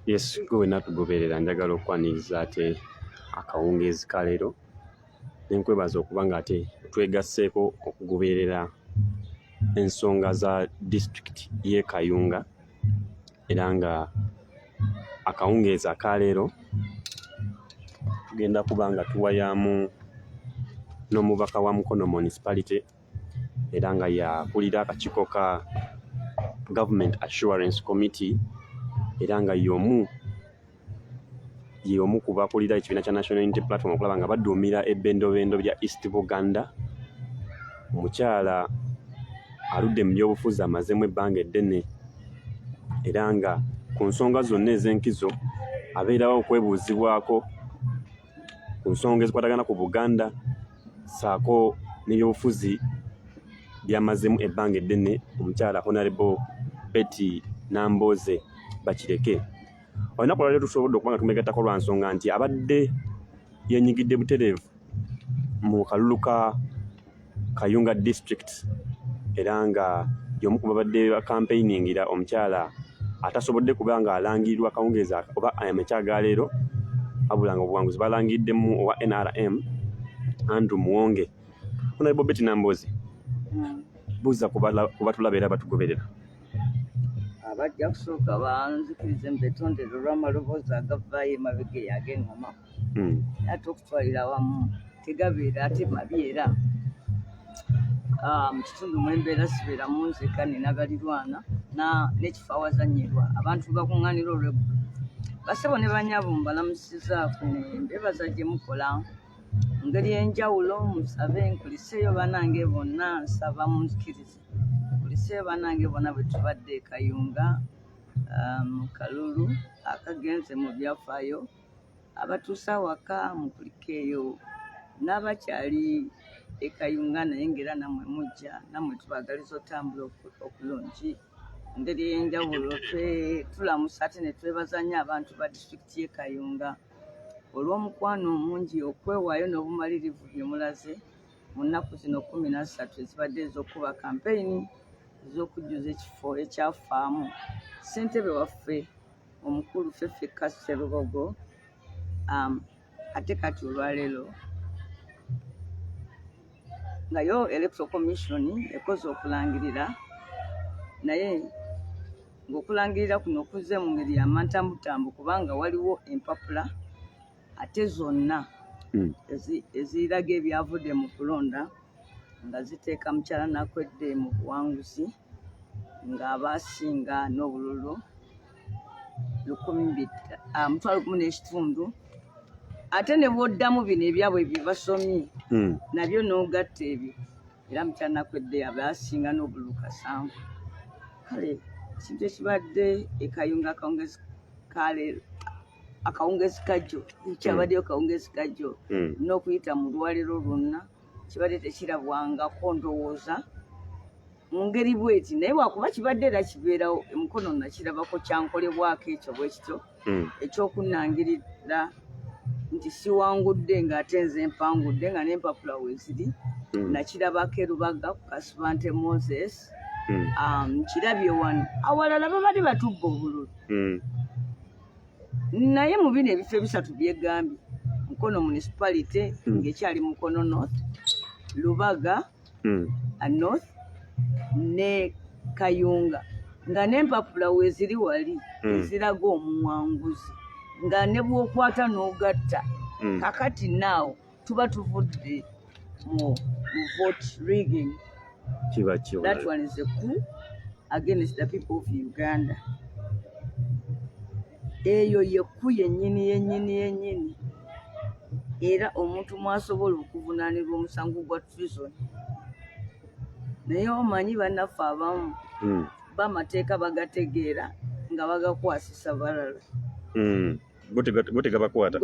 Yes, gwe natugoberera njagala okwaniriza ate akawungeezi ka leero nenkwebaza okuba nga ate twegasseeko okugoberera ensonga za disitulikiti y'e Kayunga era nga akawungeezi aka leero tugenda kuba nga tuwayamu n'omubaka wa Mukono Municipality era nga yakulira akakiiko ka Government Assurance Committee era nga y'omu ku bakulira ekibiina kya National Unity Platform okulaba nga badduumira ebbendobendo bya East Buganda. Omukyala aludde mu byobufuzi amazeemu ebbanga eddene era nga ku nsonga zonna ez'enkizo abeerawo okwebuuzibwako ku nsonga ezikwatagana ku Buganda ssaako n'ebyobufuzi byamazeemu ebbanga eddene. Omukyala Honorable Betty Nambooze Bakireke. Olunaku lwaleero tusobodde okuba nga tumegattako lwa nsonga nti abadde yeenyigidde butereevu mu kalulu ka Kayunga District era nga y'omu ku babadde bakampeyingira omukyala atasobodde kuba nga alangirirwa akawungeezi oba amakya ga leero wabula nga obuwanguzi balangiddemu owa NRM Andrew Muwonge. Honorable Betty Nambooze, buuza ku batulaba era batugoberera. Abajja kusooka banzikirize mu betondero olw'amaloboozi agavaayo emabega ag'engoma ate okutwalira wamu tegabeera ate mabi era mu kitundu mwembeera sibeeramu nzeka nina balirwana n'ekifo awazanyirwa abantu bakuŋŋaanira olweggulo. Basebo ne bannyabo mbalamusizaako mbebaza gye mukola mu ngeri y'enjawulo musabe nkuliseeyo bannange bonna nsaba munzikirize nkuliseeyo bannange bonna bwe tubadde e Kayunga mu kalulu akagenze mu byafaayo abatuuse awaka mukulikeeyo n'abakyali e Kayunga naye ngera nammwe mujja nammwe tubaagaliza otambula okulungi ngeri y'enjawulo tulamusa ate ne twebaza nnyo abantu ba disitulikiti y'e Kayunga olw'omukwano omungi okwewaayo n'obumalirivu bye mulaze mu nnaku zino 13 ezibadde ez'okuba kampeyini ez'okujjuza ekifo ekyafaamu ssentebe waffe omukulu Ffeffe Kasserubogo. Ate kati olwaleero nga yo Electoral Commission ekoze okulangirira naye ng'okulangirira kuno kuzze mu ngeri y'amantambutambu kubanga waliwo empapula ate zonna eziraga ebyavudde mu kulonda nga ziteeka mukyala Nakwedde mu buwanguzi ng'abaasinga n'obululu 1,000 ate ne bw'oddamu bino ebyabwe bye basomye nabyo n'ogatta ebyo era mukyala Nakwedde abaasinga n'obululu 7. Kale ekintu ekibadde e Kayunga akawungeezi kajjo ekyabaddeyo kawungeezi kajjo n'okuyita mu lwaleero lwonna kibadde tekirabwangako ndowooza mu ngeri bweti naye wakuba kibadde era kibeerawo Mukono nakirabako kyankolebwako ekyo bwe kityo ekyokunnangirira nti siwangudde ng'ate nze empangudde nga n'empapula weeziri nakirabako e Lubaga ku Kasubante Moses nkirabye wano awalala babadde batubba obululu naye mu bino ebifo ebisatu byegambye Mukono Municipality ng'ekyali Mukono North, Lubaga North ne Kayunga nga n'empapula weeziri wali eziraga omuwanguzi nga ne bw'okwata n'ogatta kakati naawo tuba tuvudde mu vote rigging. That one is a coup against the people of Uganda. Eyo yeku yennyini era omuntu mwasobola okuvunaanibwa omusango gwa treason. Naye omanyi bannaffe abamu b'amateeka bagategeera nga bagakwasisa balala. Go tegabakwata.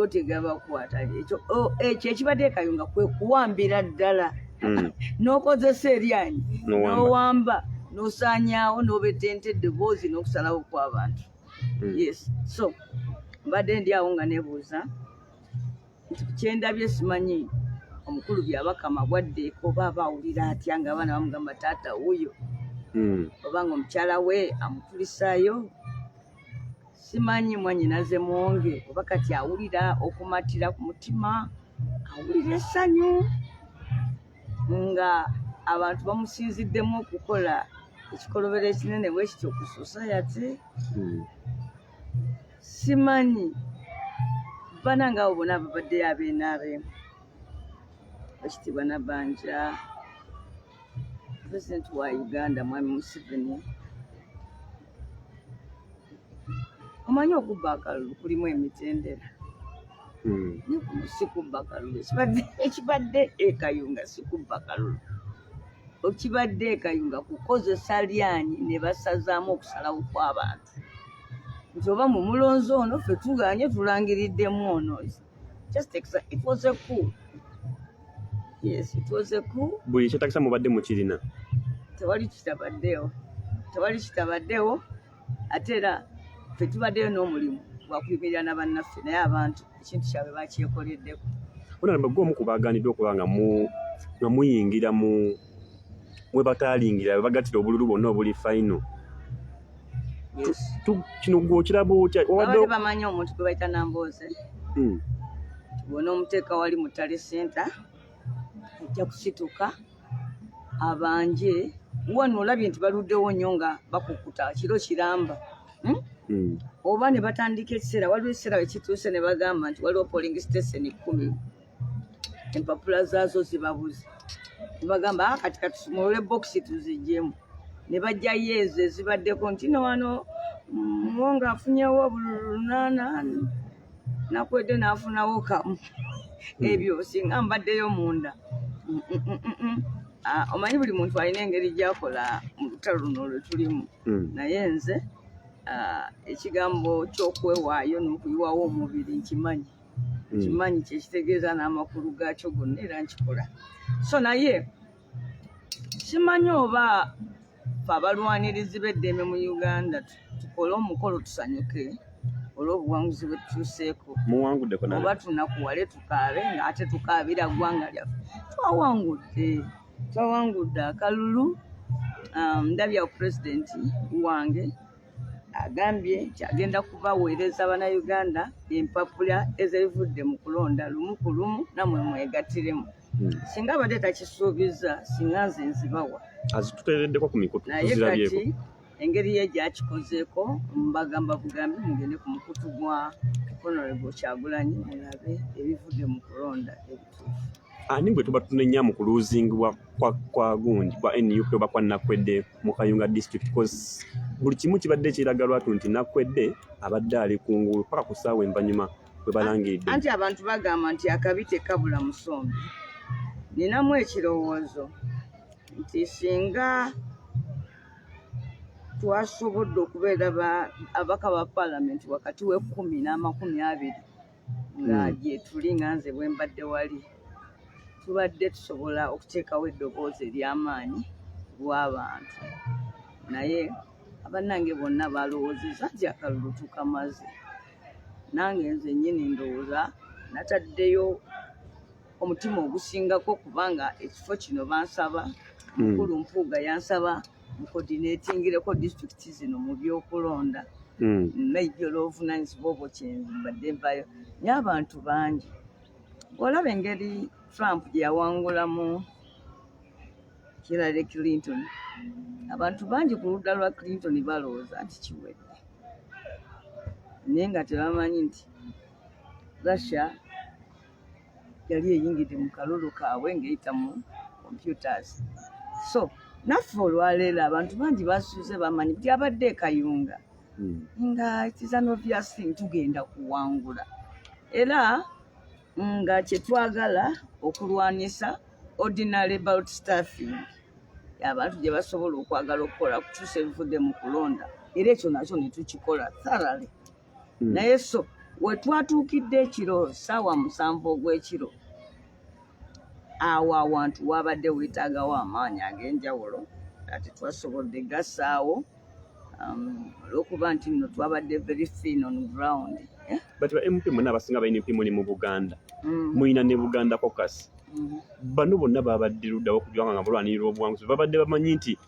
Ekyo ekibadde e Kayunga kwe kuwambira ddala n'okozesa eryanyi n'owamba n'osaanyaawo n'obetenta eddoboozi n'okusalawo kw'abantu. Yes, so mbadde ndi awo nga nebuuza nti kyendabye simanyi omukulu byabakama bwaddeeko oba bawulira atya nga abaana bamugamba taata wuuyo oba nga omukyala we amutulisaayo simanyi mwannyinaze mwonge oba kati awulira okumatira ku mutima, awulira essanyu nga abantu bamusinziddemu okukola ekikolobero ekinene bwe kityo ku society. Simanyi bananga abo bonna babaddeyo ab'NRM, Ekitiibwa Nabbanja, Pulezidenti wa Uganda Mwami Museveni. Omanyi okubba akalulu kulimu emitendera. Si kubba akalulu, ekibadde ekayunga si kubba akalulu. Ekibadde ekayunga kukozesa lyanyi ne basazaamu okusalawo kw'abantu. Nti oba mu mulonzi ono ffe tuganye tulangiriddemu ono. It was a coup. Yes, it was a coup. Buli kyetakisa mubadde mukirina. Tewali kitabaddewo ate era ffe tubaddeyo n'omulimu gwakuyimirira na bannaffe naye abantu ekintu kyabwe bakyekoleddeko. Honorable gwe omu ku baaganiddwa okuba nga muyingira mu we bataalingira bagatira obululu bonna obuli fayino. Yes. Kino gw'okiraba otya? Babadde bamanyi omuntu gwe bayita Nambooze. Bw'ona omuteeka wali mu Tale Center ajja kusituka abanje wano olabye nti baluddewo nnyo nga bakukuta kiro kiramba. Oba ne batandika ekiseera, waliwo ekiseera we kituuse ne bagamba nti waliwo polling station 10 empapula zaazo zibabuze. Ne bagamba kati katusumulule bokisi tuzigyemu. Ne bajjayo ezo ezibaddeko nti no wano Mwonga afunyewo obululu 8 nakwedde n'afunawo kamu. Ebyo singa mbaddeyo munda. Omanyi buli muntu alina engeri gy'akola mu lutalo luno lwe tulimu. Naye nze ekigambo ky'okwewaayo n'okuyiwawo omubiri nkimanyi. Kimanyi kyekitegeeza n'amakulu gaakyo gonna era nkikola. So naye simanyi oba ffe abalwanirizi b'eddembe mu Uganda tukole omukolo tusanyuke olw'obuwanguzi bwe tutuuseeko. Muwanguddeko naye. Oba tunakuwale tukaabe ng'ate tukaabira ggwanga lyaffe. Twawangudde akalulu. Ndabya pulezidenti wange agambye nti agenda kubaweereza Bannayuganda empapula ezivudde mu kulonda lumu ku lumu nammwe mwegattiremu. Singa abadde takisuubiza singa nze nzibawa. Azituteereddeko ku mikutu tuzirabyeko. Naye kati engeri ye gy'akikozeeko mbagamba bugambi mugende ku mukutu gwa Honorable Kyagulanyi mulabe ebivudde mu kulonda ebituufu. Ani bwe tuba tunenya mu kuluuzingibwa kwa gundi kwa NUP oba kwa Nakwedde mu Kayunga district because buli kimu kibadde kiraga lwatu nti Nakwedde abadde ali kungulu paka ku ssaawa envanyuma bwe balangiridde. Anti abantu bagamba nti akabi tekabula musombi. Ninamu ekirowoozo nti singa twasobodde okubeera abaka ba paalamenti wakati w'10 n'amakumi 20 nga gye tuli nga nze bwe mbadde wali tubadde tusobola okuteekawo eddoboozi ery'amaanyi bw'abantu. Naye abannange bonna balowoozezza nti akalulu tukamaze. Nange nze nnyini ndowooza nataddeyo omutima ogusingako kubanga ekifo kino bansaba mukulu Mpuuga yansaba mukoordineetingireko disitulikiti zino mu by'okulonda. Major obuvunaanyizibwa obwo kyembadde mbayo naye abantu bangi. Olaba engeri Trump gye yawangulamu Hillary Clinton. Abantu bangi ku ludda lwa Clinton balowooza nti kiwedde. Naye nga tebamanyi nti Russia yali eyingidde mu kalulu kaabwe ng'eyita mu computers. So naffe olwaleero abantu bangi basuuze bamanyi nti abadde e Kayunga nga it is an obvious thing tugenda kuwangula. Era nga kyetwagala okulwanisa ordinary ballot staffing abantu gye basobola okwagala okukola kukyusa ebivudde mu kulonda era ekyo nakyo ne tukikola thoroughly. Naye so we twatuukidde ekiro ssaawa 7 ogw'ekiro awo awantu wabadde weetaagawo amaanyi ag'enjawulo ate twasobodde gassaawo olw'okuba nti nno twabadde very thin on ground. But MP mwenna abasinga balina MP muli mu Buganda. Muyina ne Buganda caucus. Bano bonna babadde luddawo okujwanga nga balwanirira obuwanguzi. Babadde bamanyi nti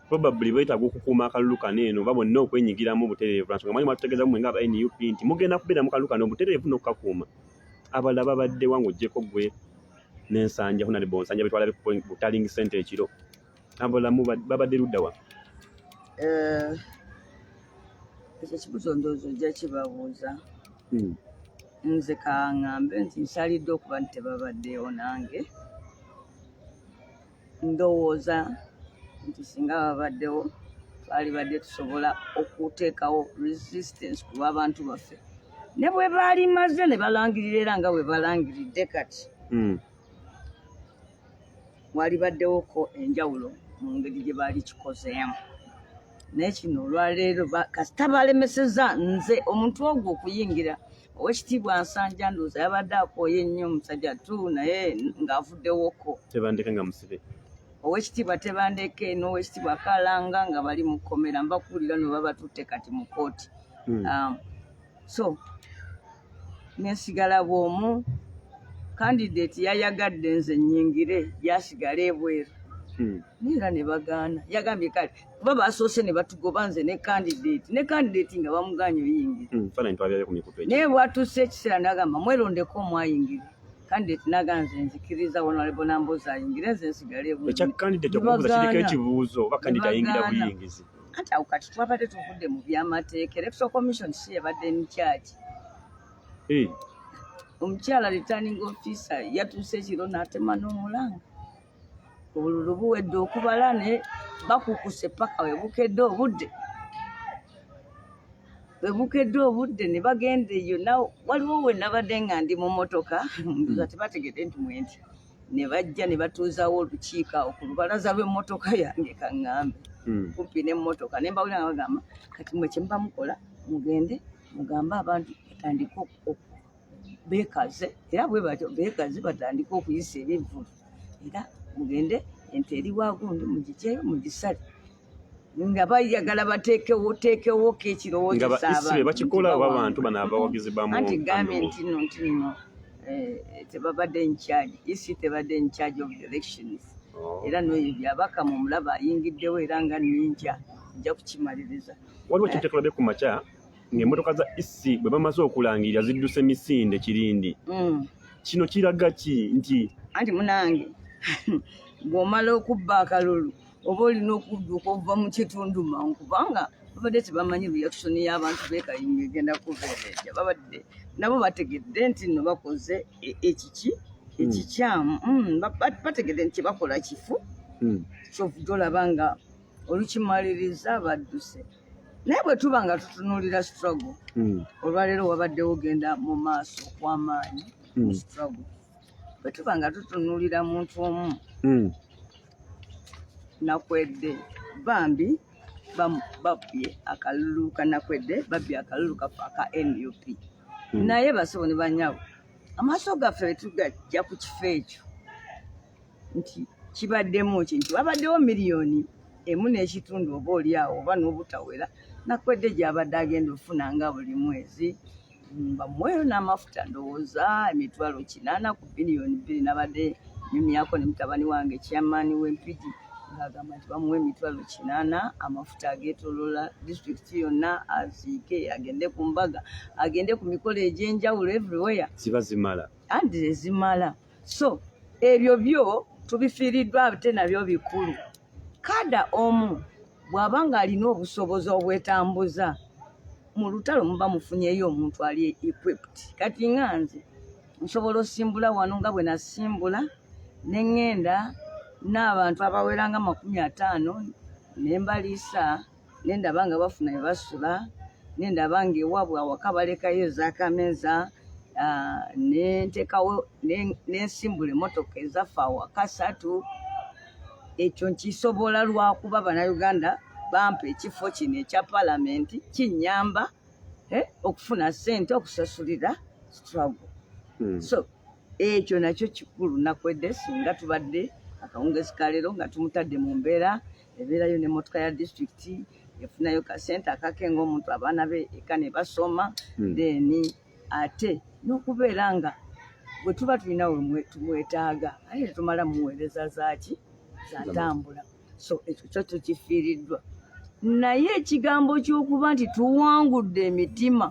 probably beetaaga okukuuma akalulu kano eno oba bonna okwenyigiramu obutereevu nsonga manyi mwatutegeeza mwe nga aba NUP nti mugenda kubeera mu kalulu kano obutereevu n'okukakuuma abalala babaddewa ng'oggyeko gwe n'ensanja Honorable Nsanja betwala butalingi ssente ekiro abalamu babadde ludda wa ekyo kibuzo ndowooza ojja kibabuuza nze kaŋŋambe nti nsalidde okuba nti tebabaddeewo nange ndowooza nti singa babaddewo twalibadde tusobola okuteekawo resistance ku lw'abantu baffe ne bwe baalimaze ne balangirira era nga bwe balangiridde kati walibaddewoko enjawulo mu ngeri gye baali kikozeemu naye kino olwaleero kasita balemeseza nze omuntu ogwo okuyingira Owekitiibwa Nsanja ndowooza yabadde akooye ennyo omusajja tu naye ng'avuddewoko Tebandeke nga musibe Owekitiibwa Tebandeke n'Owekitiibwa Kalanga nga bali mu kkomera mbakuulira no babatutte kati mu kooti so nesigala bw'omu kandidate yayagadde nze nnyingire yasigala ebweru era ne bagaana yagambye kale kuba basoose ne batugoba nze ne candidate nga bamuganye oyingire naye bwatuuse ekiseera nagamba mwerondeko omwayingire candidate nagamba nze nzikiriza Honorable Nambooze ayingire nze nsigale ebweru ekya candidate okubuuza kiriko ekibuuzo oba candidate ayingira buyingizi anti awo kati twabadde tuvudde mu byamateeka electoral commission si yabadde in charge omukyala returning officer yatuuse ekiro n'atema n'omulanga obululu buwedde okubala ne bakukuse paka webukedde obudde ne bagenda eyo nawe waliwo we nabadde nga ndi mu motoka nduza tebategedde nti mwenti ne bajja ne batuuzawo olukiiko awo ku lubalaza lw'emmotoka yange kaŋŋambe kumpi n'emmotoka ne mbawulira nga bagamba kati mwe kye muba mukola mugende mugambe abantu batandike beekaze era bwe batyo beekaze batandike okuyisa ebivulu era mugende ente eri waagundi mugikyeyo mugisale nga bayagala bateekewo k'ekirowoozesa abantu bakikola oba abantu bano abawagizi anti gambye ntino tebabadde in charge isi tebadde in charge of elections era n'oyo byabaka mu mulaba ayingiddewo era nga ninja nja kukimaliriza waliwo kintu tekulabe ku makya ng'emmotoka za isi bwe bamaze okulangirira zidduse misinde kirindi kino kiraga ki nti anti munange bw'omala okubba akalulu oba olina okudduka okuva mu kitundu mangu kubanga babadde tebamanyi reaction y'abantu beekayinga egenda kubeera etya babadde nabo bategedde nti nno bakoze ekikyamu bategedde nti kyebakola kifu kyovudde olaba nga olukimaliriza badduse naye bwe tuba nga tutunuulira struggle olwaleero wabaddewo ogenda mu maaso okw'amaanyi mu struggle bwe tuba nga tutunuulira muntu omu Nakwedde bambi babbye akalulu kanakwedde babbye akalulu kafa aka NUP naye basobo ne banyabo amaaso gaffe betugajja ku kifo ekyo nti kibaddemu ki nti wabaddewo miliyoni emu n'ekitundu oba oli awo oba n'obutawera Nakwedde gy'abadde agenda ofuna nga buli mwezi bamuweeyo n'amafuta ndowooza emitwalo 80 ku biliyoni 2 nabadde nyumyako ne mutabani wange chairman w'empigi ng'agamba nti bamuwa emitwalo 80 amafuta ageetoloola disitulikiti yonna aziike agende ku mbaga agende ku mikolo egy'enjawulo everywhere ziba zimala anti zimala so ebyo byo tubifiiriddwa ate nabyo bikulu kada omu bw'aba ng'alina obusobozi obwetambuza mu lutalo muba mufunyeyo omuntu ali equipped kati nga nze nsobola osimbula wano nga bwe nasimbula ne ŋŋenda n'abantu abawera nga 50 ne mbaliisa ne ndaba nga bafuna we basula ne ndaba ng'ewaabwe awaka balekayo ez'akameza ne ntekawo ne nsimbula emmotoka ezaffe awaka 3 ekyo nkisobola lwakuba Bannayuganda bampa ekifo kino ekya palamenti kinnyamba okufuna ssente okusasulira struggle so ekyo nakyo kikulu Nakwedde singa tubadde akawungezi kaleero nga tumutadde mu mbeera ebeerayo n'emmotoka ya disitulikiti efunayo kasente akake ng'omuntu abaana be eka ne basoma then ate n'okubeera nga bwe tuba tulina we tumwetaaga aye tetumala muweereza zaaki za ntambula so ekyo kyo tukifiiriddwa naye ekigambo ky'okuba nti tuwangudde emitima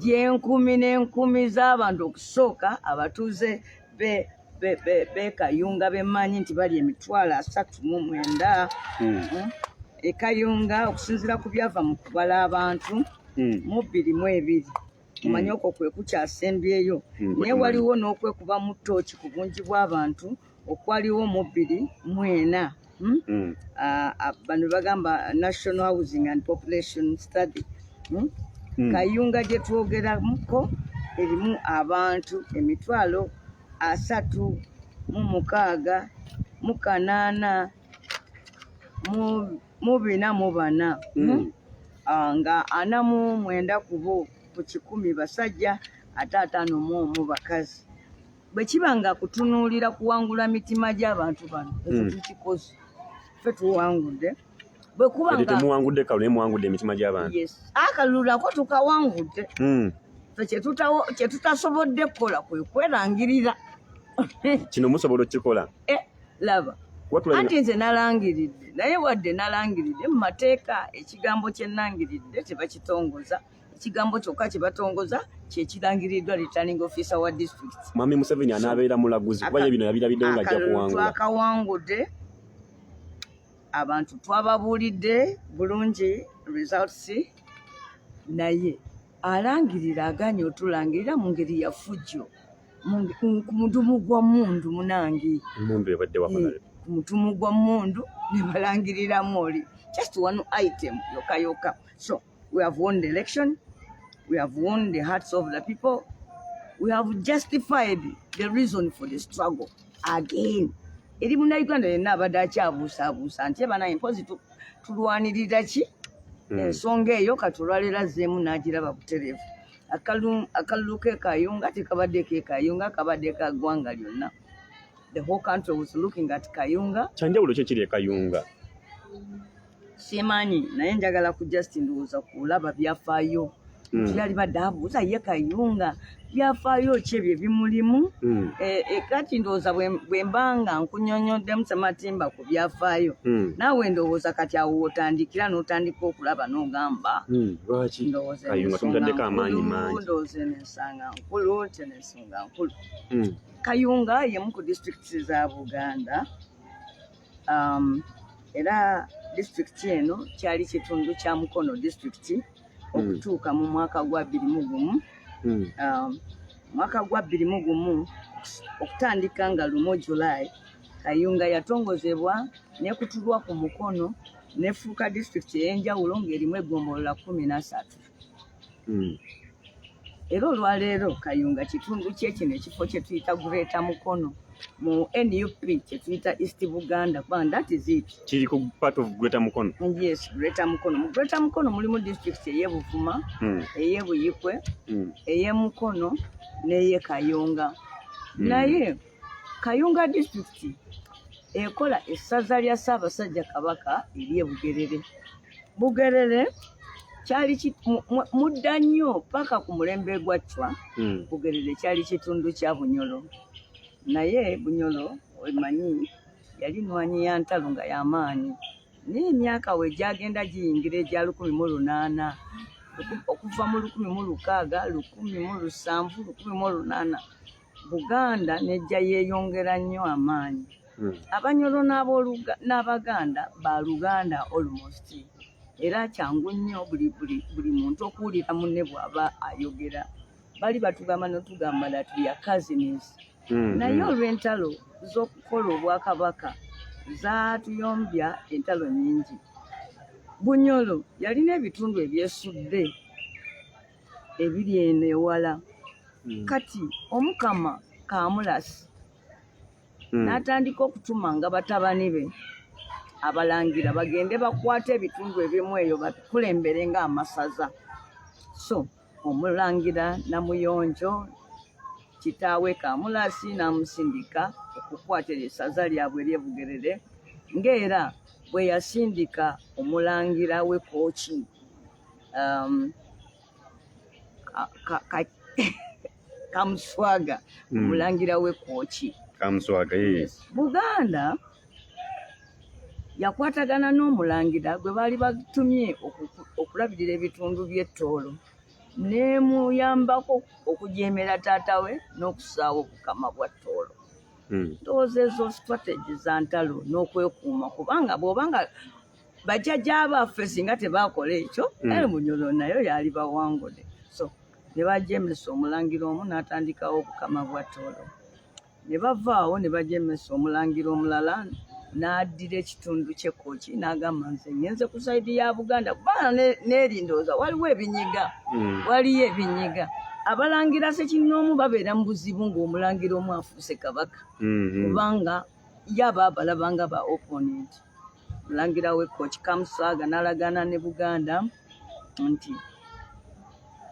gy'enkumi n'enkumi z'abantu okusooka abatuuze Kayunga bemanyi nti bali 339 Kayunga okusinziira ku byava mu kubala abantu mu 22 omanyi okwo kwe kukyasembyeyo naye waliwo n'okwekuba mu ttooki ku bungi bw'abantu okwaliwo mu 24 bano bagamba National Housing and Population Study Kayunga gye twogeramuko erimu abantu 336 mu 8 mu 44 nga 49 ku bo ku 100 basajja ate 51 bakazi bwe kiba nga kutunuulira kuwangula mitima gy'abantu bano ekyo tukikoze ffe tuwangudde bwe kuba nga temuwangudde kalulu naye muwangudde emitima gy'abantu akalulu ako tukawangudde ffe kye tutasobodde kukola kwe kwerangirira kino musobola okukikola laba anti nze nalangiridde naye wadde nalangiridde mu mateeka ekigambo kye nangiridde tebakitongoza ekigambo kyokka kye batongoza kyekirangiriddwa returning officer wa district Mwami Museveni anaabeera mulaguzi kuba bino yabirabiddewo ng'ajja kuwangula twakawangudde abantu twababuulidde bulungi results naye alangirira aganye otulangirira mu ngeri ya fujjo ku mudumu gwa mundu munangi mundu ebadde wakola ku mudumu gwa mundu ne balangiriramu oli just one item yoka so we have won the election we have won the hearts of the people we have justified the reason for the struggle again eri munnayuganda yenna abadde akyabuusaabuusa nti ebanaye mpozi tulwanirira ki ensonga eyo katulwalira zeemu n'agiraba butereevu akalulu Kayunga tekabadde Kayunga kabadde ka ggwanga lyonna the whole country was looking at Kayunga kyanjawulo ki ekiri Kayunga simanyi naye njagala ku Justin ndowooza kulaba byafaayo yali badde abuuza ye Kayunga byafaayo ki ebyo bimulimu kati ndowooza bwe mbanga nkunyonyoddemu Sematimba ku byafaayo naawe ndowooza kati awo otandikira n'otandika okulaba n'ogamba lwaki Kayunga tumudaddeko amaanyi mangi ndowooza ensanga nkulu tenensonga nkulu Kayunga yemu ku disitulikiti za Buganda era disitulikiti eno kyali kitundu kya Mukono disitulikiti okutuuka mu mwaka gwa 21 mwaka gwa 21 okutandika nga 1 July Kayunga yatongozebwa nekutulwa ku Mukono nefuuka disitulikiti ey'enjawulo ng'erimu eggombolola 13 era olwaleero Kayunga kitundu kyekino ekifo kye tuyita Greater Mukono mu NUP kye tuyita East Buganda kubanga that is it kiri ku part of Greater Mukono yes Greater Mukono mu Greater Mukono mulimu district ey'e Buvuma ey'e Buyikwe ey'e Mukono n'ey'e Kayunga naye Kayunga district ekola essaza lya Ssaabasajja Kabaka ery'e Bugerere kyali mudda nnyo paka ku mulembe gwa Chwa Bugerere kyali kitundu kya Bunyolo naye Bunyolo wemanyi yali nnwanyi ya ntalo nga y'amaanyi n'emyaka we gyagenda giyingira egya 1800 okuva mu 1600 1700 1800 Buganda nejja yeeyongera nnyo amaanyi Abanyolo n'Abaganda ba Luganda almost era kyangu nnyo buli muntu okuwulira munne bw'aba ayogera bali batugamba n'otugamba that we are cousins naye olw'entalo z'okukola obwakabaka zaatuyombya entalo nnyingi Bunyolo yalina ebitundu ebyesudde ebiri eno ewala kati Omukama Kamulasi n'atandika okutumanga batabani be abalangira bagende bakwate ebitundu ebimu eyo bakulembere ng'amasaza so Omulangira Namuyonjo kitaawe Kamulasi n'amusindika okukwatira essaza lyabwe ery'e Bugerere ng'era bwe yasindika Omulangira w'Ekooki Kamuswaga Omulangira w'Ekooki Kamuswaga Buganda yakwatagana n'omulangira gwe baali batumye okulabirira ebitundu by'ettoolo neemuyambako okujeemera taata we n'okusaawa obukama bwa ttoolo. Ndowooza ezo strategy za ntalo n'okwekuuma kubanga bw'obanga bajjajja baffe singa tebaakola ekyo Bunyoro nayo yaali bawangudde. So ne bajeemesa omulangira omu n'atandikawo obukama bwa ttoolo. Ne bavaawo ne bajeemesa omulangira omulala n'addira ekitundu ky'Ekkooki n'agamba nze ngenze ku sayidi ya Buganda kubanga n'erindooza waliwo ebinyiga waliyo ebinyiga. Abalangira Ssekinnoomu babeera mu buzibu ng'omulangira omu afuuse kabaka kubanga ye aba balabanga ba opponent. Mulangira w'Ekkooki Kamusaaga n'alagaana ne Buganda nti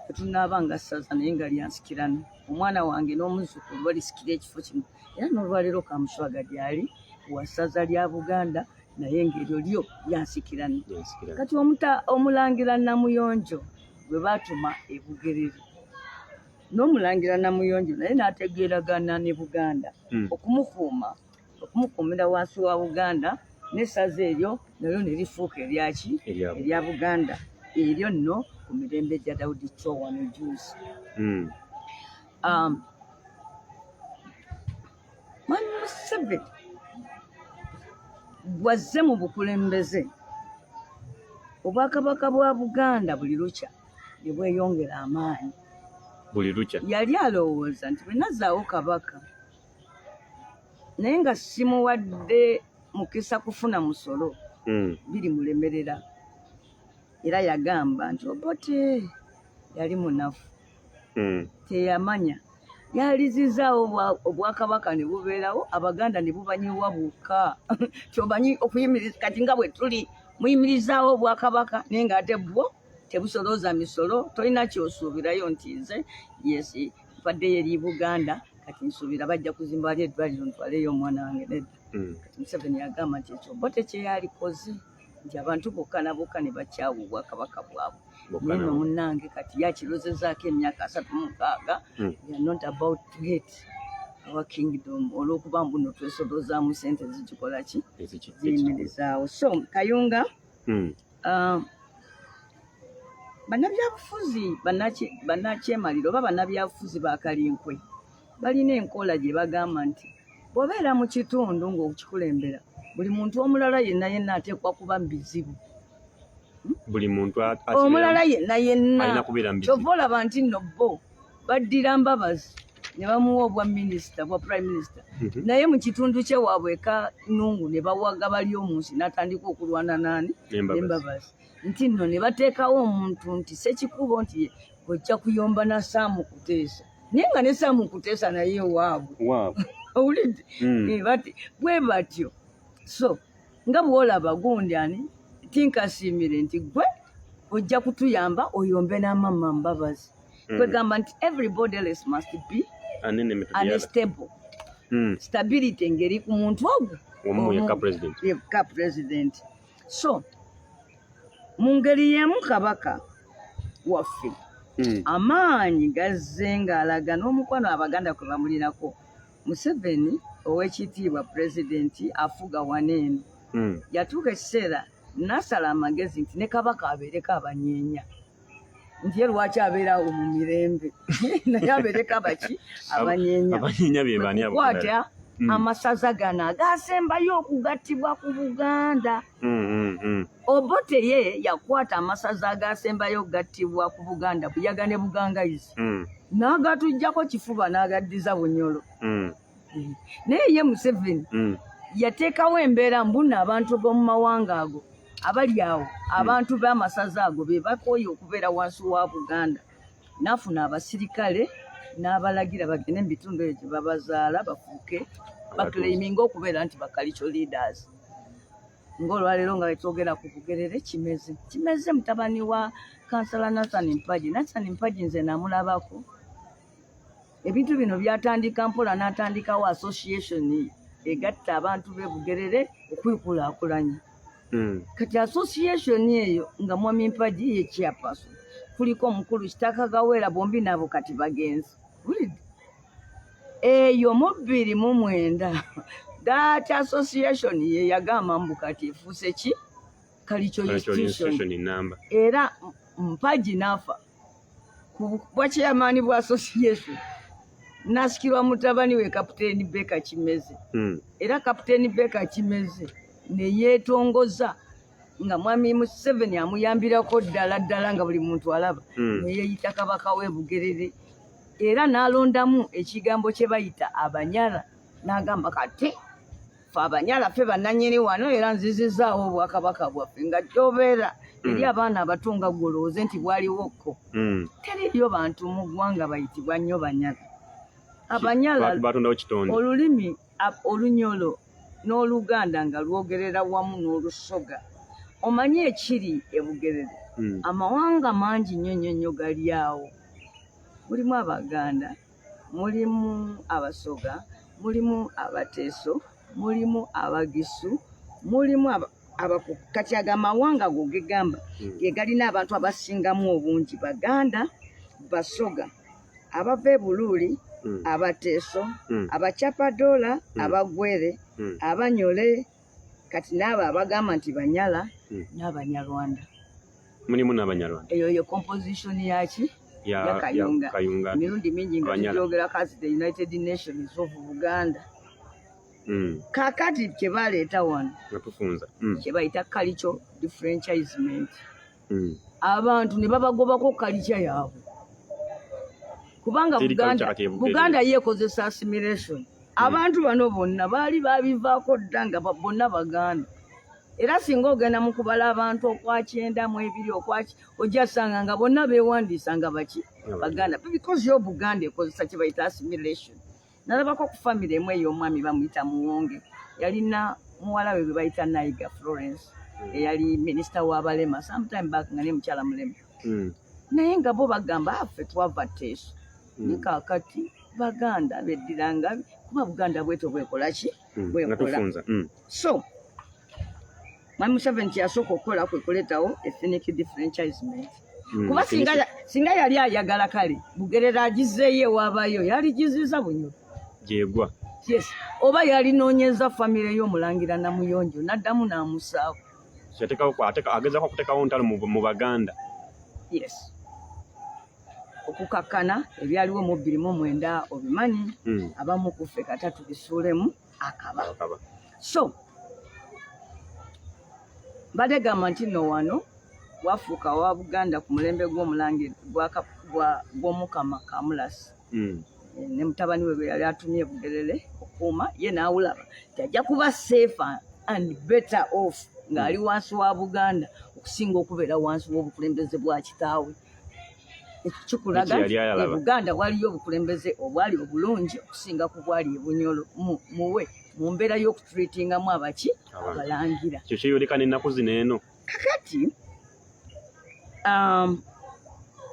tetunaaba nga ssaza naye nga lyansikirano omwana wange n'omuzzukulu balisikira ekifo kino era n'olwaleero Kamusaaga gyali wa ssaza lya Buganda naye ng'eryo lyo lyansikirano. Kati omulangira Namuyonjo gwe baatuma e Bugerere n'omulangira Namuyonjo naye n'ategeeragana ne Buganda okumukuumira wansi wa Buganda n'essaza eryo nalyo ne lifuuka eryaki erya Buganda eryo nno ku mirembe gya Daudi Chwa wano juice. Mwami Museveni bwazze mu bukulembeze obwakabaka bwa Buganda buli lukya ne bweyongera amaanyi. Buli lukya yali alowooza nti bwe nazzaawo kabaka naye nga simuwadde mukisa kufuna musolo birimulemerera. Era yagamba nti Obote yali munafu teyamanya yalizizaawo obwakabaka ne bubeerawo Abaganda ne bubanyiwa bwokka kyobanyi okuyimiriza kati nga bwe tuli muyimirizaawo obwakabaka naye nga ate bwo tebusolooza misolo tolina kyosuubirayo nti nze yes mpaddeyo eri Buganda kati nsuubira bajja kuzimba wali eddwaliro ntwaleyo omwana wange nedda. Kati Museveni yagamba nti ekyo Obote kye yalikoze nti abantu bokka na bokka ne bakyawa obwakabaka bwabwe. Naye nno munnange kati yakirozezaako emyaka 36 we are not about to hate our kingdom olw'okuba mbuno twesolozaamu sente zikikola ki ziyimirizaawo. So Kayunga bannabyabufuzi bannakyemaliro oba bannabyabufuzi ba Kalinkwe balina enkola gye bagamba nti bw'obeera mu kitundu ng'okikulembera buli muntu omulala yenna ateekwa kuba mu bizibu. Buli muntu omulala yenna kyova olaba nti nno bo baddira Mbabazi ne bamuwa obwa minisita bwa prime minister naye mu kitundu kye waabwe Kanungu ne bawaga bali omunsi n'atandika okulwana nani Mbabazi nti nno ne bateekawo omuntu nti Ssekikubo nti ojja kuyomba na Saamu Kuteesa naye nga ne Saamu Kuteesa naye waabwe owulidde bwe batyo. So nga bw'olaba gundi ani tinkasiimire nti gwe ojja kutuyamba oyombe n'amama Mbabazi kwegamba nti everybody else must be unstable. Stability engeri ku muntu ogwo yekka president. So mu ngeri y'emu kabaka waffe amaanyi gazze ng'alaga n'omukwano Abaganda kwe bamulinako. Museveni ow'ekitiibwa pulezidenti afuga waneeno yatuuka ekiseera n'asala amagezi nti ne kabaka abeereko abanyeenya nti ye lwaki abeerawo mu mirembe naye abeereko abaki abanyeenya kwata amasaza gano agaasembayo okugattibwa ku Buganda. Obote ye yakwata amasaza agaasembayo okugattibwa ku Buganda buyaga ne Bugangayizi n'agatujjako kifuba n'agaddiza Bunyoro. Naye ye Museveni yateekawo embeera mbuna abantu b'omu mawanga ago abali awo abantu b'amasaza ago be bakooye okubeera wansi wa Buganda n'afuna abasirikale n'abalagira bagende mu bitundu ebyo gye babazaala bafuuke baklayiminga okubeera nti bakalicho leaders. Ng'olwaleero nga twogera ku Bugerere Kimeze mutabani wa kansala Nathan Mpagi nze namulabako. Ebintu bino byatandika mpola n'atandikawo association egatta abantu b'e Bugerere okwekulaakulanya. Kati association eyo nga Mwami Mpagi ye chairperson kuliko omukulu Kitaka Gaweera bombi nabo kati bagenzi. Eyo mu 2009 that association ye yagamba mbu kati efuuse ki Kalicho institution number era mpaji nafa bwa chairman bwa association nasikirwa mutabani we Kapteni Beka Kimeze era Kapteni Beka Kimeze ne yetongoza nga mwami Museveni amuyambirako ddala nga buli muntu alaba ne yeyita kabaka we Bugerere era n'alondamu ekigambo kye bayita Abanyala n'agamba kati fe Abanyala fe bannannyini wano era nzizizaawo obwakabaka bwaffe nga kyobeera eri abaana abatunga golooze nti bwaliwoko teriyo bantu mu ggwanga bayitibwa nnyo Banyala. Abanyala olulimi Olunyolo n'Oluganda nga lwogerera wamu n'Olusoga omanyi ekiri e Bugerere amawanga mangi nnyo gali awo mulimu Abaganda mulimu Abasoga mulimu Abateeso mulimu Abagisu mulimu kati agamawanga go gegamba ge galina abantu abasingamu obungi Baganda Basoga abava e Buluuli Abateeso Abachapadola Abagwere Abanyole kati n'abo abagamba nti Banyala n'Abanyarwanda mulimu n'Abanyarwanda eyo composition yaki ya Kayunga mirundi mingi nga tugyogera kasi the United Nations of Buganda kakati kye baleeta wano kye bayita cultural differentiation abantu ne babagobako culture yaabwe kubanga Buganda yeekozesa assimilation abantu bano bonna baali babivaako dda nga bonna Baganda era singa ogenda mu kubala abantu okwakyenda mu ebiri okwaki ojja sanga nga bonna beewandiisa nga baki Baganda because yo Buganda ekozesa kye bayita assimilation. Nalabako ku family emu ey'omwami bamuyita Muwonge yalina muwala we bayita Naiga Florence eyali minisita w'abalema sometime back nga ne mukyala mulema naye nga bo bagamba ffe twava Teeso ne kaakati Baganda beddiranga kuba Buganda bweto bwekola ki bwekola so Mwami Museveni kyasooka okukola kwe kuleetawo ethnic differentiation kuba singa yali ayagala kale Bugerere agizeeyo ewaabayo yali giziza Bunyoro gyegwa yes oba yalinoonyeza famire y'Omulangira Namuyonjo n'addamu n'amusaawo agezaako okuteekawo ntalo mu Baganda yes okukakkana ebyaliwo mu 2009 obimanyi abamu ku ffe kata tubisuulemu akaba so mbadde gamba nti nno wano wafuuka wa Buganda ku mulembe gw'Omulangira gw'Omukama Kamulasi ne mutabani we yali atumye Bugerere okuuma ye n'awulaba tajja kuba safe and better off ng'ali wansi wa Buganda okusinga okubeera wansi w'obukulembeze bwa kitaawe. Ekyo kikulaga Buganda waliyo obukulembeze obwali obulungi okusinga ku bwali e Bunyoro muwe mu mbeera y'okutreatingamu abaki Abalangira. Ekyo kyeyoleka n'ennaku zino eno kakati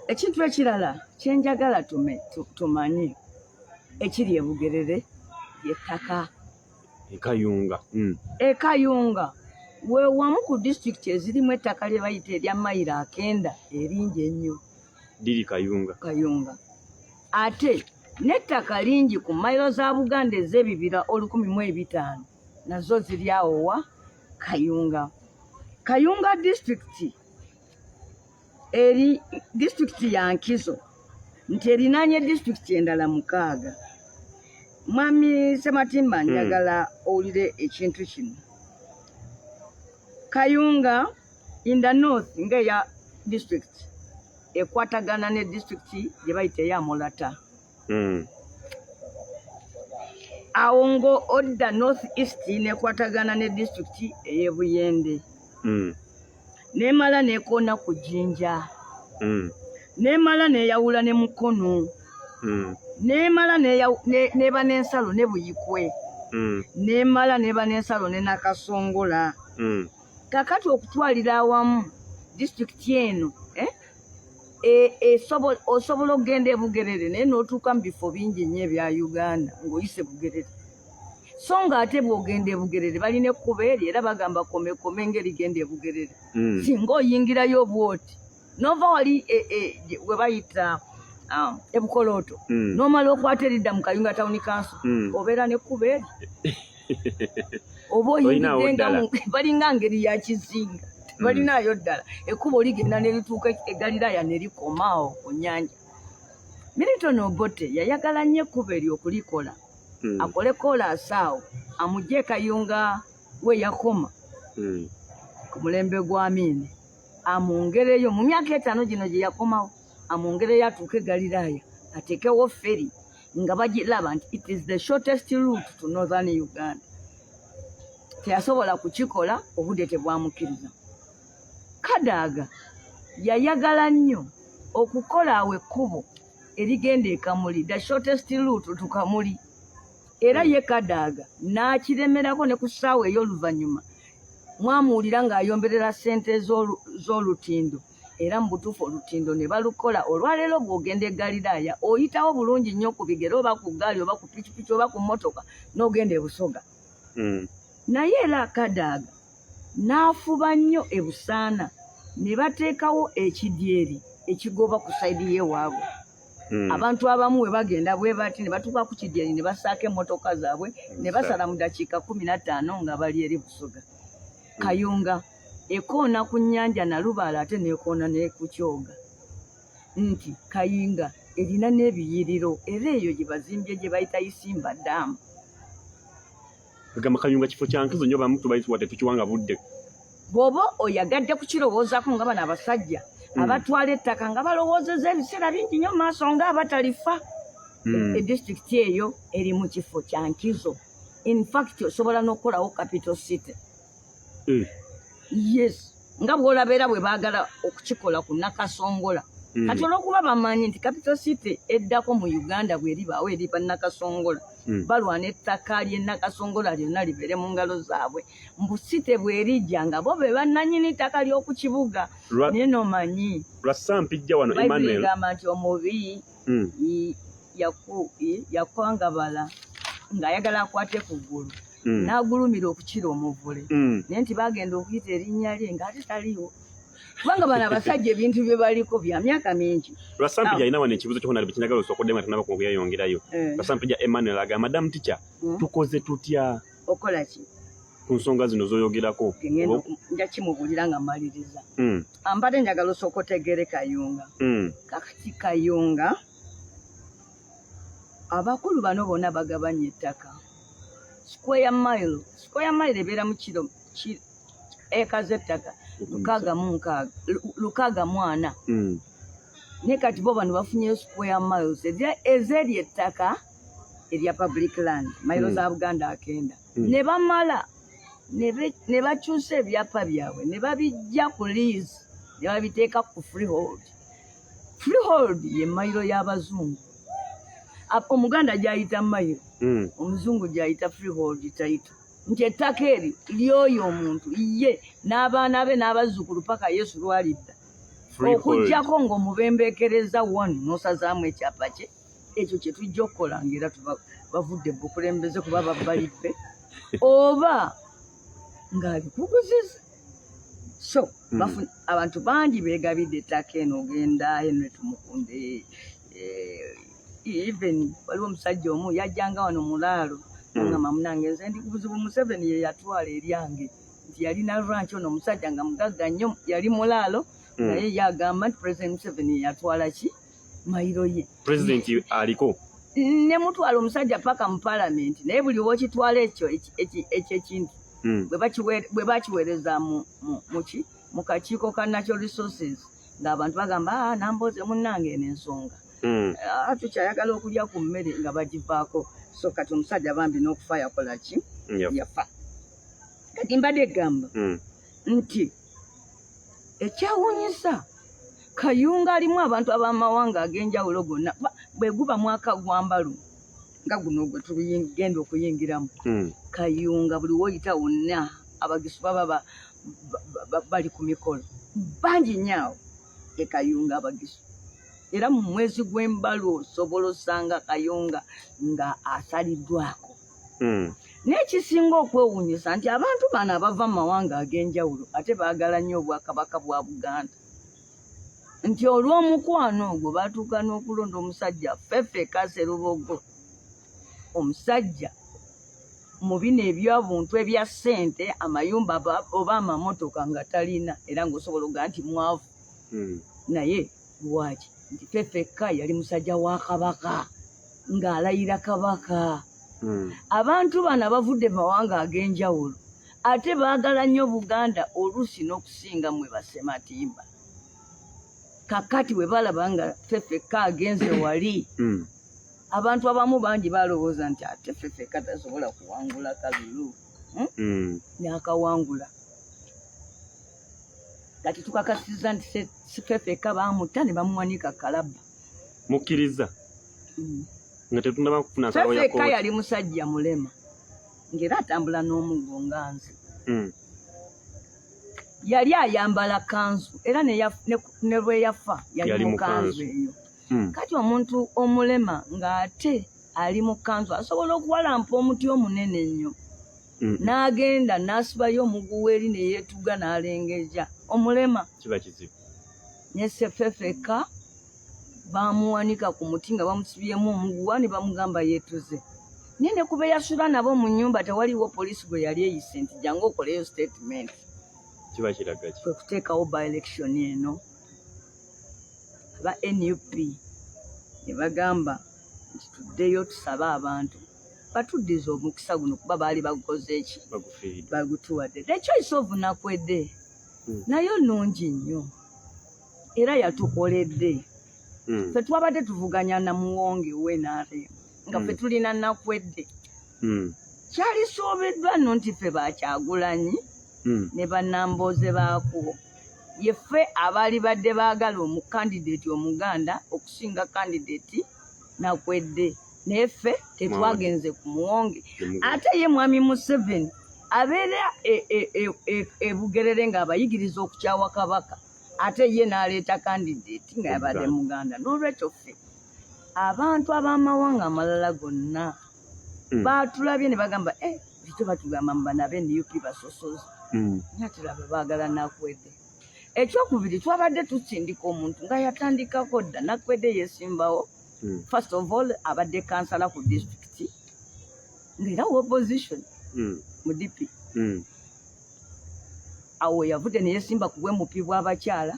ekintu ekirala kyenjagala tumanyi ekiri e Bugerere y'ettaka Ekayunga Ekayunga we wamu ku district ezirimu ettaka lye bayita erya mayiro 9 eringi ennyo diri Kayunga ate n'ettaka lingi ku mayiro za Buganda ez'ebibira 1,500 nazo ziri awo wa Kayunga district eri district ya Nkizo nti erinaanye district endala 6. Mwami Sematimba njagala owulire ekintu kino Kayunga in the north ngeya district ekwatagana ne district gye bayita eya Molata awo ngo odda north east nekwatagana ne district ey'e Buyende nemala nekoona ku Jinja nemala neyawula ne Mukono nemala neba n'ensalo ne Buyikwe nemala neba n'ensalo ne Nakasongola kakati okutwalira awamu district eno osobola okugenda e Bugerere naye n'otuuka mu bifo bingi nnyo ebya Uganda ng'oyise Bugerere so ng'ate bw'ogenda e Bugerere balina ekkubo eri era bagamba komekome ng'erigenda e Bugerere singa oyingirayo obwoti nova wali we bayita e Bukolooto n'omala okwata eridda mu Kayunga Town Council obeera n'ekkubo eri oba oyingiddenga balinga ngeri ya kizinga tebalinaayo ddala ekkubo ligenda ne lituuka e Galilaya ne likomaawo ku nnyanja. Milton Obote yayagala nnyo ekkubo eryo okulikola akole koolaasi awo amugye Kayunga we yakoma ku mulembe gwa Amin amwongereyo mu myaka 5 gino gye yakomawo amwongereyo atuuke e Galilaya ateekewo feri nga bagiraba nti it is the shortest route to northern Uganda. Teyasobola kukikola obudde tebwamukkiriza. Kadaaga yayagala nnyo okukola awo ekkubo erigenda e Kamuli, the shortest route to Kamuli. Era ye Kadaaga n'akiremerako ne ku ssaawa ey'oluvannyuma mwamuwulira ng'ayomberera ssente z'olutindo era mu butuufu olutindo ne balukola. Olwaleero bw'ogenda e Galilaya oyitawo bulungi nnyo ku bigere oba ku ggaali oba ku pikipiki oba ku mmotoka n'ogenda e Busoga. Naye era Kadaaga n'afuba nnyo e Busaana ne bateekawo ekidyeri ekigoba ku sayidi y'ewaabwe. Abantu abamu we bagenda bwe bati ne batuuka ku kidyeri ne basaaka emmotoka zaabwe ne basala mu ddakiika 15 nga bali eri Busoga. Kayunga ekoona ku nnyanja Nalubaale ate n'ekoona ne ku Kyoga nti Kayunga erina n'ebiyiriro era eyo gye bazimbye gye bayita Isimba Dam. Kagamba Kayunga kifo kya nkizo nnyo bamu tubayitibwa tetukiwanga budde. Bw'oba oyagadde kukirowoozaako nga bano abasajja abatwala ettaka nga balowoozeza ebiseera bingi nnyo maaso ng'abatalifa. Edisitulikiti eyo eri mu kifo kya nkizo. In fact osobola n'okukolawo capital city. Yes, nga bw'olabeera bwe baagala okukikola ku Nakasongola. Kati olw'okuba bamanyi nti capital city eddako mu Uganda bw'eribaawo eriba Nakasongola. Balwana ettaka ly'e Nakasongola lyonna libeere mu ngalo zaabwe. Mbu site bw'erijja nga bo be bannannyini ttaka ly'oku kibuga. Naye n'omanyi lwasampijja wano Emmanuel egamba nti omubi yakwangabala ng'ayagala akwate ku ggulu. N'agulumira okukira omuvule naye nti bagenda okuyita erinnya lye ng'ate taliwo kubanga bano abasajja ebintu bye baliko bya myaka mingi. Lwasampijja alina wano ekibuzo kyokuna bekinagala osookoddemu nga tunaba kweyongerayo. Lwasampijja Emmanuel agamba Madam Teacher tukoze tutya okola ki ku nsonga zino z'oyogerako? Nja kimubuulira nga mmaliriza. Mbadde njagala osooka otegeere Kayunga. Kakati Kayunga abakulu bano bonna bagabanya ettaka. Square mile ebeera mu kiro eka z'ettaka 640. Ne kati bo bano bafunyeyo square miles ez'eri ettaka erya public land mayiro za Buganda 9. Ne bamala ne bakyusa ebyapa byabwe ne babijja ku lease ne babiteeka ku freehold. Freehold ye mayiro y'Abazungu. Omuganda gy'ayita mayiro, omuzungu gy'ayita freehold title. Nti ettaka eri ly'oyo omuntu ye n'abaana be n'abazzukulu paka Yesu lwalidda. Okuggyako ng'omubembeekereza wano n'osazaamu ekyapa kye, ekyo kye tujja okukola ng'era bavudde bukulembeze kuba babbalidde oba ng'alikuguziza. So abantu bangi beegabidde ettaka eno ogenda Henry Tumukunde. Even waliwo omusajja omu yajjanga wano Mulaalo ngamba munange nze ndi kubuzibu Museveni ye yatwala eryange nti yalina ranch ono omusajja nga mugagga nnyo yali Mulaalo naye yagamba nti President Museveni ye yatwala ki mayiro ye. President aliko ne mutwala omusajja paka mu Parliament naye buli wokitwala ekyo ekintu bwe bakiweereza mu kakiiko ka Natural Resources ng'abantu bagamba namboze munnange eno ensonga. Tukyayagala okulya ku mmere nga bagivaako. So kati omusajja bambi n'okufa yakola ki? Yafa. Kati mbadde gamba nti ekyawunyisa Kayunga alimu abantu ab'amawanga ag'enjawulo gonna bwe guba mwaka gwa Mbalu nga guno gwe tugenda okuyingiramu. Kayunga buli woyita wonna abagisu baba bali ku mikolo bangi nnyo e Kayunga abagisu. Era mu mwezi gw'Embalu osobola osanga Kayunga nga asaliddwako. N'ekisinga okwewuunyisa nti abantu bano abava mu mawanga ag'enjawulo ate baagala nnyo obwakabaka bwa Buganda. Nti olw'omukwano ogwo batuuka n'okulonda omusajja Ffefe Kase Lubogo, omusajja mu bino ebyobuntu ebya ssente amayumba oba amamotoka nga talina era ng'osobola ogaa nti mwavu naye lwaki nti Ffeffekka yali musajja wa Kabaka ng'alayira Kabaka. Abantu bano abavudde mu mawanga ag'enjawulo ate baagala nnyo Buganda oluusi n'okusinga mwe Basematimba. Kakati bwe balaba nga Ffeffekka agenze wali abantu abamu bangi balowooza nti ate Ffeffekka tasobola kuwangula Kalulu n'akawangula. Kati tukakasiza nti Ffeffekka baamutta ne bamuwanika Kalaba. Mukkiriza nga tetunaba kufuna nsalawo ya Ffeffekka yali musajja mulema ng'era atambula n'omuggo nga nze. Yali ayambala kanzu era ne bwe yafa yali mu kanzu eyo. Kati omuntu omulema ng'ate ali mu kanzu asobola okuwalampa omuti omunene ennyo n'agenda n'asibayo omuguwa eri ne yeetuga n'alengeja omulema. Kiba kizibu. Ne Ffeffekka baamuwanika ku muti nga bamusibyemu omuguwa ne bamugamba yeetuze. Naye ne kuba yasula nabo mu nnyumba tewaliwo poliisi gwe yali eyise nti jangu okoleyo statement. Kiba kiraga ki? Kwe kuteekawo by election eno aba NUP ne bagamba nti tuddeyo tusabe abantu batuddize omukisa guno kuba baali bagukoze eki bagutuwadde. The choice of Nakwedde nayo nnungi nnyo era yatukoledde. Ffe twabadde tuvuganya na Muwonge w'NRM nga ffe tulina Nakwedde. Kyali suubiddwa nno nti ffe Bakyagulanyi ne bannambooze baako yeffe abaali badde baagala omukandidate Omuganda okusinga kandidate Nakwedde naye ffe tetwagenze ku Muwonge. Ate ye Mwami Museveni abeera Bugerere ng'abayigiriza okukyawa Kabaka ate ye n'aleeta kandidate nga yabadde Muganda. N'olwekyo ffe abantu ab'amawanga amalala gonna baatulabye ne bagamba bityo batugamba mu bano ab'NUP basosozi nga tulaba baagala Nakwedde. Ekyokubiri twabadde tusindika omuntu nga yatandikako dda Nakwedde yeesimbawo. First of all abadde kansala ku disitulikiti ng'era wa opposition mu DP. Awo yavudde ne yeesimba ku bwemupi bw'abakyala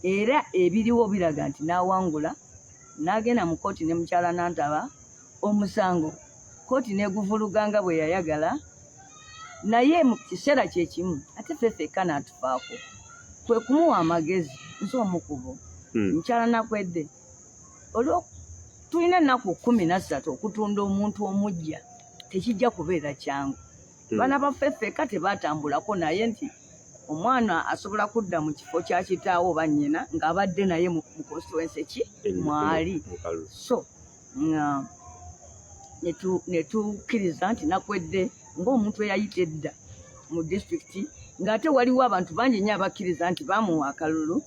era ebiriwo biraga nti n'awangula n'agenda mu kooti ne mukyala Nantaba omusango kooti n'eguvuluganga bwe yayagala. Naye mu kiseera kye kimu ate Ffeffekka n'atufaako kwe kumuwa amagezi nsi omukubo mukyala Nakwedde olwo tulina ennaku 13 okutunda omuntu omuggya tekijja kubeera kyangu. Baana ba Ffeffekka tebaatambulako naye nti omwana asobola kudda mu kifo kya kitaawo oba nnyina ng'abadde naye mu constituency ki mwali. So ne tukkiriza nti Nakwedde ng'omuntu eyayita edda mu disitulikiti ng'ate waliwo abantu bangi nnyo abakkiriza nti baamuwa akalulu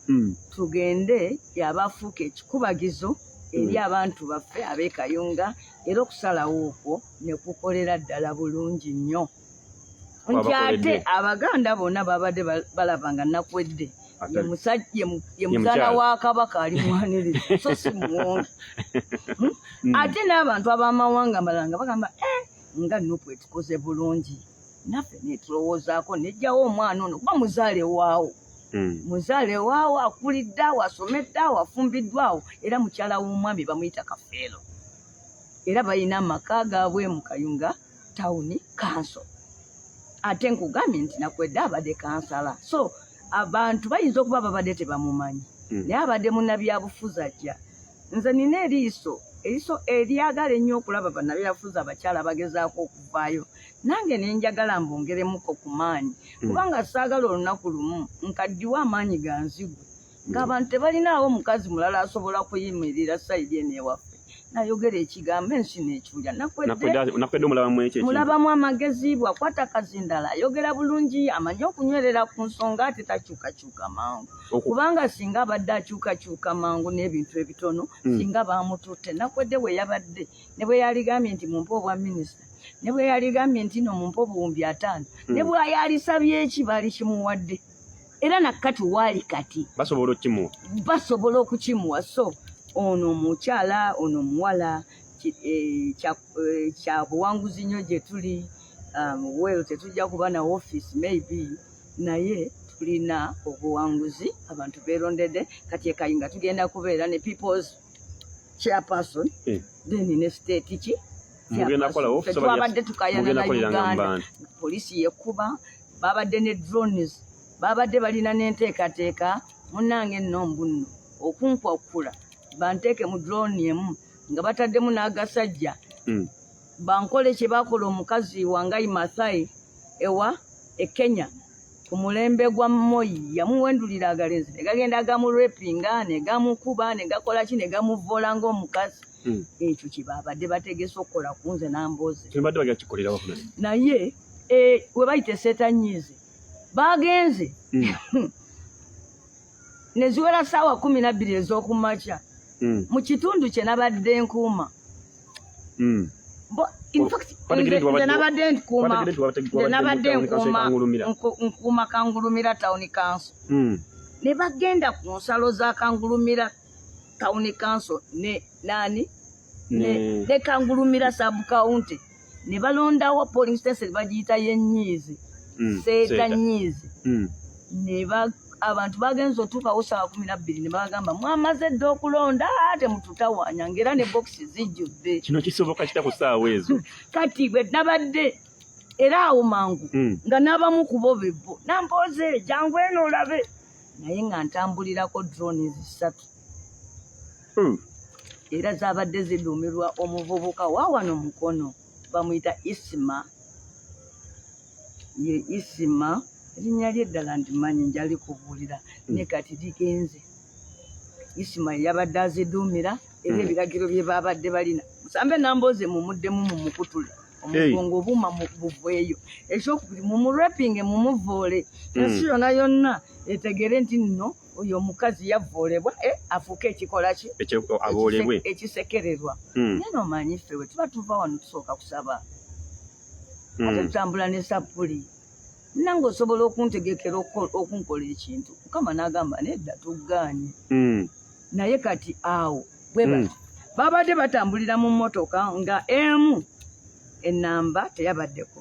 tugende yabafuuka ekikubagizo eri abantu baffe ab'e Kayunga era okusalawo okwo ne kukolera ddala bulungi nnyo. Nti ate Abaganda bonna babadde balaba nga Nakwedde ye muzaala wa Kabaka alimwaniriza so si Muwonge. Ate n'abantu ab'amawanga amalala bagamba nga Nuupu etukoze bulungi naffe netulowoozaako nejjawo omwana ono kuba muzaale waawo muzaale waawo akulidde awo asomedde awo afumbiddwa awo era mukyala w'omwami bamuyita Kafeero era balina amaka gaabwe mu Kayunga Town Council. Ate nkugambye nti Nakwedde abadde kansala so abantu bayinza okuba babadde tebamumanyi naye abadde munnabyabufuzi ajja. Nze nina eriiso eryagala ennyo okulaba bannabyabufuzi abakyala bagezaako okuvaayo nange nenjagala mbongeremuko ku maanyi kubanga saagala olunaku lumu nkaddiwa amaanyi ganzigwe ng'abantu tebalinaawo mukazi mulala asobola kuyimirira sayidi eno ewaffe nayogera ekigambo ensi n'ekyulya. Nakwedde mulabamu amagezi bwakwata kazindala ayogera bulungi amanyi okunywerera ku nsonga ate takyukakyuka mangu kubanga singa abadde akyukakyuka mangu n'ebintu ebitono singa baamututte. Nakwedde bwe yabadde ne bwe yaligambye nti mumpe obwa minisita ne bwe yaligambye nti no mumpe obuwumbi 5 ne bwe yalisabye eki baali kimuwadde era nakkati waali kati basobola okukimuwa. So ono omukyala ono omuwala kya buwanguzi nnyo gye tuli well tetujja kuba na office maybe naye tulina obuwanguzi abantu beerondedde kati ekayunga tugenda kubeera ne people's chairperson then ne state ki twabadde tukayana na Uganda poliisi yekuba babadde ne drones babadde balina n'enteekateeka munnange nno mbunno okunkwakula banteeke mu drone emu nga bataddemu n'agasajja bankole kye bakola omukazi Wangai Maathai ewa Kenya ku mulembe gwa Moi yamuwendulira agalenzi ne gagenda gamurepinga ne gamukuba ne gakola ki ne gamuvola ng'omukazi ekyo kye babadde bategese okukola ku nze n'amboozi naye we bayite seetanyiize bagenze ne ziwera ssaawa 12 ez'okumakya mu kitundu kye nabadde nkuuma nkuuma Kangulumira Town Council ne bagenda ku nsalo za Kangulumira Town Council ne Kangulumira Sub County ne balondawo polling station bagiyita y'ennyiizi seetanyiizi abantu bagenza otuukawo ssaawa 12 ne bagamba mwamaze dde okulonda temututawaanya ng'era ne bokisi zijjudde kino kisoboka kita ku ssaawa ezo kati bwe nabadde era awo mangu nga n'abamu ku bo bebbo nampooze jangu eno olabe naye nga ntambulirako drones 3 era zaabadde ziduumirwa omuvubuka waawano mukono bamuyita Isima erinnya lye eddala ndimanyi njali kubuulira ne kati ligenze Isima yabadde aziduumira era ebiragiro bye babadde balina musambe nambooze mumuddemu mumukutule omugongo obuuma buveeyo ekyokubiri mumurepinge mumuvoole ensi yonna yonna etegere nti nno oyo omukazi yavoolebwa afuuke ekikola ki ekisekererwa naye nomanyi ffe bwe tuba tuva wano tusooka kusaba ate tutambula ne sapuli nange osobola okuntegekera okunkola ekintu mukama n'agamba nedda tuggaanye naye kati awo bwe bati babadde batambulira mu mmotoka nga emu ennamba teyabaddeko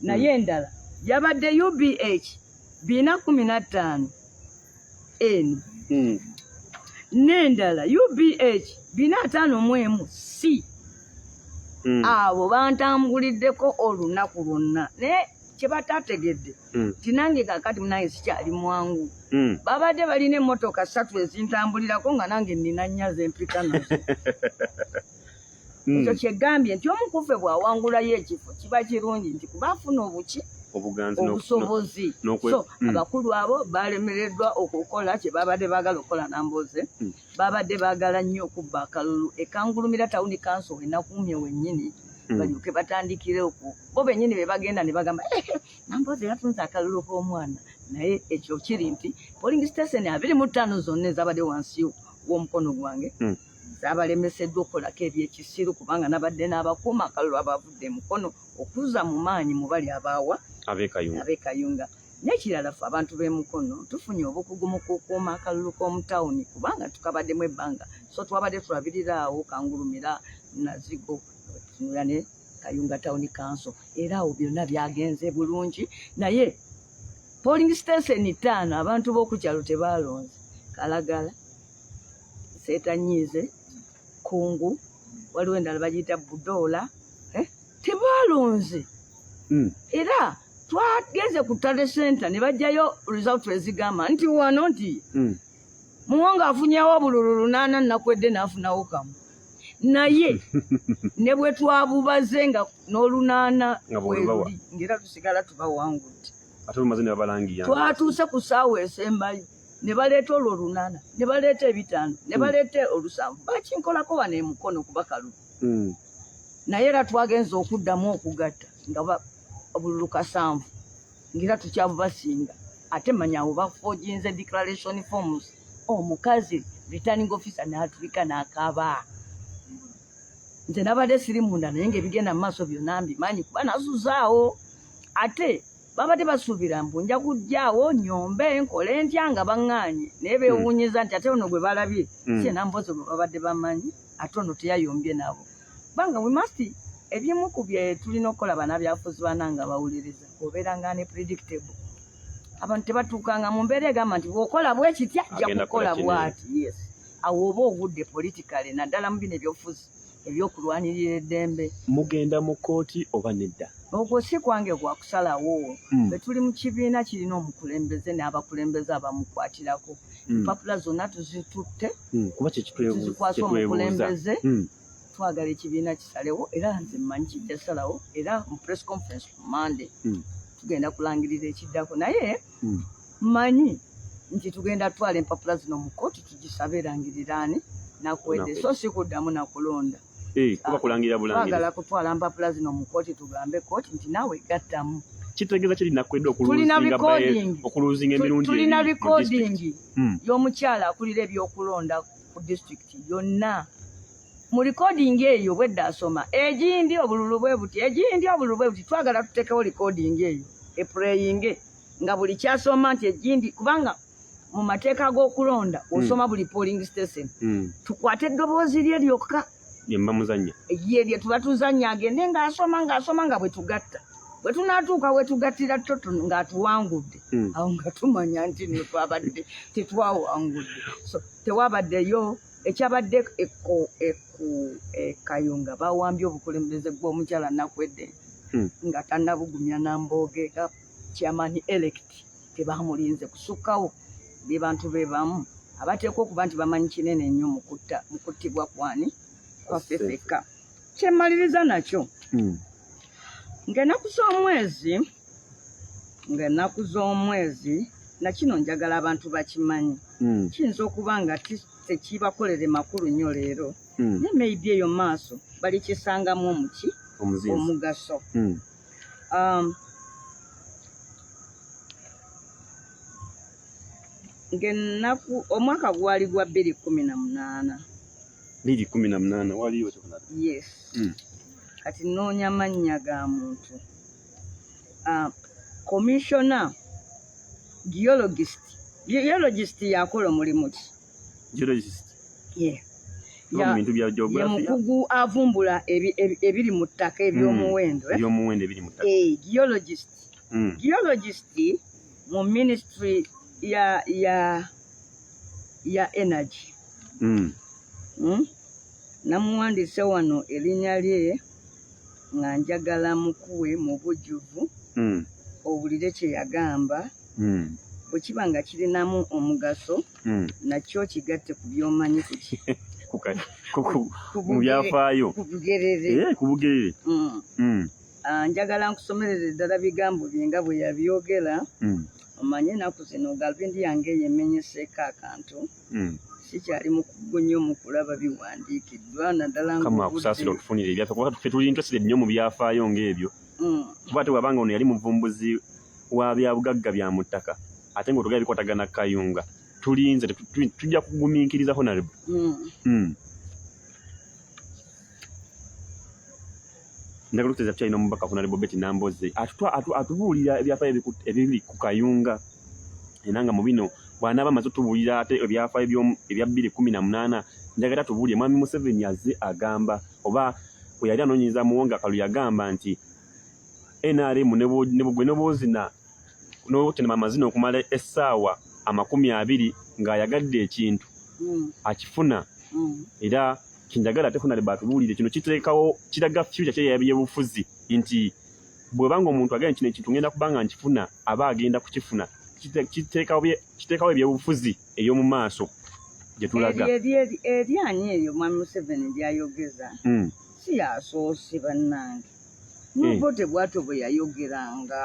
naye endala yabadde UBH 215 N n'endala UBH 251 C abo bantambuliddeko olunaku lwonna naye kye bataategedde tinange kakati munange sikyali mwangu babadde balina emmotoka 3 ezintambulirako nga nange nina nnya zempita nazo ekyo kyegambye nti omukuffe bw'awangulayo ekifo kiba kirungi nti kuba afuna obusobozi so abakulu abo balemereddwa okukola kye babadde baagala okukola nambooze babadde baagala nnyo okubba akalulu Ekangulumira Town Council wenakuumye wennyini balyoke batandikire okwo bo bennyini be bagenda ne bagamba nambooze yatunze akalulu k'omwana naye ekyo kiri nti polling station 25 zonna ezabadde wansi w'omukono gwange zabalemeseddwa okukolako ebyekisiru kubanga nabadde n'abakuuma akalulu abavudde mukono okuza mu maanyi mu bali abaawa ab'ekayunga n'ekirala ffe abantu b'emukono tufunye obukugu mu kukuuma akalulu k'omutawuni kubanga tukabaddemu ebbanga so twabadde tulabirira awo Kangulumira Nazigo tunula ne Kayunga Town Council era awo byonna byagenze bulungi naye polling station 5 abantu b'okukyalo tebaalonze Kalagala Seetanyiize Kungu waliwo endala bagiyita Budola tebaalonze era twagenze ku Tale Center ne bajjayo result ezigamba nti wano nti Muwonga afunyewo obululu 8 nakwedde n'afunawo kamu naye ne bwe twabubaze nga n'olunaana bweruli ngera tusigala tubawangudde twatuuse ku ssaawa esembayo ne baleeta olwo 8 ne baleeta 5 ne baleeta 7 bakinkolako wano emukono kuba kalulu naye era twagenza okuddamu okugatta nga obululu 7 ngera tukyabubasinga ate manyawo bafoginze declaration forms omukazi returning officer n'atulika n'akaaba nze nabadde siri munda naye ng'ebigenda mu maaso byonna mbimanyi kuba nazuzaawo ate babadde basuubira mbu nja kujjaawo nyombe nkole ntya nga baŋŋaanye naye beewuunyiza nti ate ono gwe balabye si enamboozi gwe babadde bamanyi ate ono teyayombye nabo kubanga we must ebimu ku bye tulina okukola bannabyabufuzi bananga bawuliriza obeera nga ne predictable abantu tebatuukanga mu mbeera egamba nti bw'okola bwe kitya ajja kukola bw'ati yes awo oba ogudde politikale naddala mu bino ebyobufuzi ebyokulwanirira eddembe mugenda mu kooti oba nedda ogwo si kwange gwa kusalawo bwe tuli mu kibiina kirina omukulembeze n'abakulembeze abamukwatirako empapula zonna tuzitutte kuba tuzikwasa omukulembeze twagala ekibiina kisalewo era nze mmanyi kijja salawo era mu press conference ku Monday tugenda kulangirira ekiddako naye mmanyi nti tugenda twala empapula zino mu kooti tugisabe erangiriraani nakwedde so si kuddamu nakulonda kuba kulangirira bulangirira twagala kutwala empapula zino mu kooti tugambe kooti nti naawe gattamu kitegeeza kiri nakwedde okuluzinga emirundi tulina recording y'omukyala akulira ebyokulonda ku disitulikiti yonna mu recording eyo bwedda asoma egindi obululu bwe buti twagala tutekewo recording eyo epureyinge nga buli kyasoma nti egindi kubanga mu mateeka g'okulonda osoma buli polling station tukwate eddoboozi lye lyokka lyemba muzannya ye tuba tuzannya agende ng'asoma nga bwe tugatta bwe tunaatuuka we tugattira toto ng'atuwangudde awo nga tumanya nti twabadde tetwawangudde so tewabaddeyo ekyabadde Kayunga bawambye obukulembeze bw'omukyala Nakwedde nga tannabugumya Nambooge nga chairman elect tebamulinze kusukkawo be bantu be bamu abateekwa okuba nti bamanyi kinene nnyo mu kuttibwa kwani kwa Ffeffeka kyemmaliriza nakyo ng'ennaku z'omwezi nakino njagala abantu bakimanyi kiyinza okuba nga tekibakolere makulu nnyo leero naye maybe eyo maaso balikisangamu omugaso ng'ennaku omwaka gwali gwa 2018 waliyo yes kati noonya amannya ga muntu commissioner geologist yakola omulimu ki ye mukugu avumbula ebiri mu ttaka ebyomuwendo geologist mu ministry ya energy namuwandiise wano erinnya lye nga njagala mukuwe mu bujjuvu owulire kye yagamba bwe kiba nga kirinamu omugaso nakyo kigatte ku by'omanyi mu byafaayo ku bugerere njagala nkusomerere ddala bigambo bye nga bwe yabyogera omanye ennaku zino galvindi yange yemenyeseeko akantu sikyali mukugu nnyo mu kulaba biwandiikiddwa naddala akusaasira otufunire ebyaffe ffe tuli interested nnyo mu byafaayo ng'ebyo kuba te wabanga ono yali muvumbuzi wa byabugagga bya mu ttaka ate ng'otugala bikwatagana Kayunga tulinze tujja kugumiikiriza honorable njagala okuteeza tukyalina omubaka honorable Betty Nambooze atubuulira ebyafaayo ebiri ku Kayunga era nga mu bino bw'anaaba amaze otubuulira ate ebyafaayo ebya 2018 njagala tubuulire mwami Museveni azze agamba oba bwe yali anoonyereza Muwonge Kalu yagamba nti NRM ne bugwe n'obuuzina n'otenema amazina okumala essaawa 20 ng'ayagadde ekintu akifuna era kinjagala ate funa batubuulire kino kiteekawo kiraga future kye yabyebufuzi nti bw'obanga omuntu agenda kino ekintu ngenda kubanga nkifuna aba agenda kukifuna kiteekawo ebyebufuzi ey'omu maaso gye tulaga eryanyi eryo mwami Museveni lyayogeza si yasoose bannange n'obote bwatyo bwe yayogeranga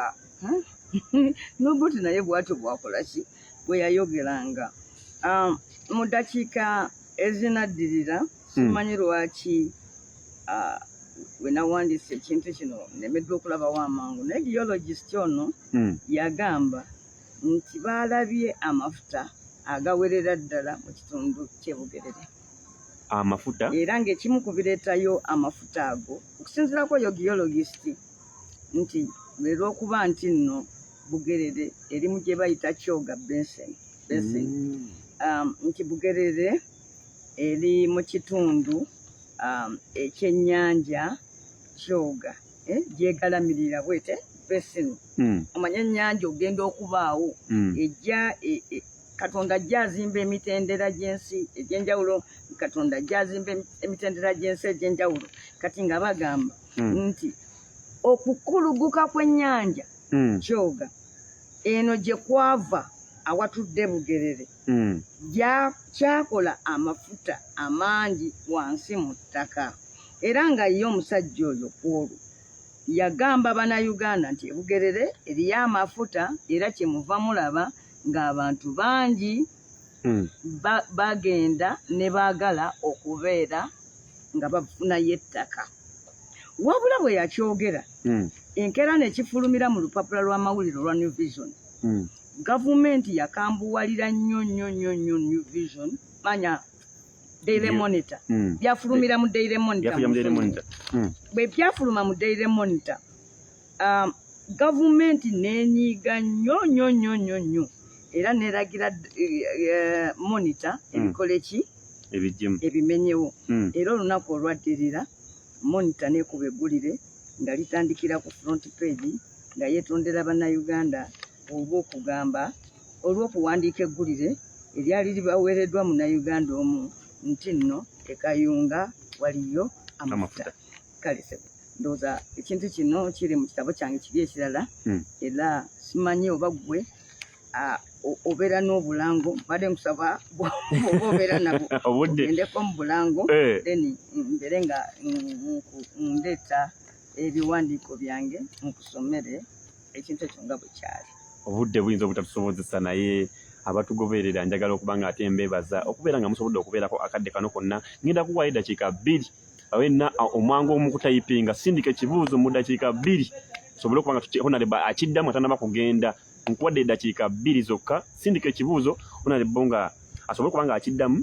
n'obote naye bwatyo bwakola ki bwe yayogeranga mu ddakiika ezinaddirira simanyi lwaki we nawandiise ekintu kino nemeddwa okulabawo amangu naye geologist ono yagamba nti baalabye amafuta agawerera ddala mu kitundu ky'e amafuta era ng'ekimu ku bireetayo amafuta ago okusinziirako yo geologist nti lw'okuba nti nno Bugerere erimu gye bayita Kyoga Basin nti Bugerere eri mu kitundu ekyennyanja Kyoga gyegalamirira bwete basin omanye ennyanja ogenda okubaawo ejja Katonda gyazimba emitendera gy'ensi egy'enjawulo Katonda gyazimba emitendera gy'ensi egy'enjawulo kati nga bagamba nti okukuluguka kw'ennyanja Kyoga eno gye kwava awatudde Bugerere kyakola amafuta amangi wansi mu ttaka era nga ye omusajja oyo kwolwo yagamba Bannayuganda nti Bugerere eriyo amafuta era kyemuva mulaba ng'abantu bangi bagenda ne baagala okubeera nga bafunayo ettaka wabula bwe yakyogera enkeera nekifulumira mu lupapula lw'amawulire olwa New Vision gavumenti yakambuwalira nnyo New Vision manya Daily Monitor byafulumira mu Daily Monitor bwe byafuluma mu Daily Monitor gavumenti nenyiga nnyo era neragira Monitor ebikole ki ebimenyewo era olunaku olwaddirira Monitor nekuba eggulire nga litandikira ku front page nga yeetondera Bannayuganda olw'okuwandiika eggulire eryali libaweereddwa Munnayuganda omu nti nno ekayunga waliyo amafuta kale ndowooza ekintu kino kiri mu kitabo kyange kiri ekirala era simanyi oba ggwe obeera n'obulango badde nkusaba oba obeera nabwo ogendeko mu bulango then mbere nga ndeeta ebiwandiiko byange nkusomere ekintu ekyo nga bwe kyali. Obudde buyinza obutatusobozesa naye abatugoberera njagala okuba nga ate mbeebaza okubeera nga musobodde okubeerako akadde kano konna ngenda kuwaayo eddakiika 2 awenna omwangu omu kutayipinga sindika ekibuuzo mu ddakiika 2 sobole okuba nga honaleba akiddamu atanaba kugenda nkuwadde eddakiika 2 zokka sindika ekibuuzo honalebo nga asobole okuba nga akiddamu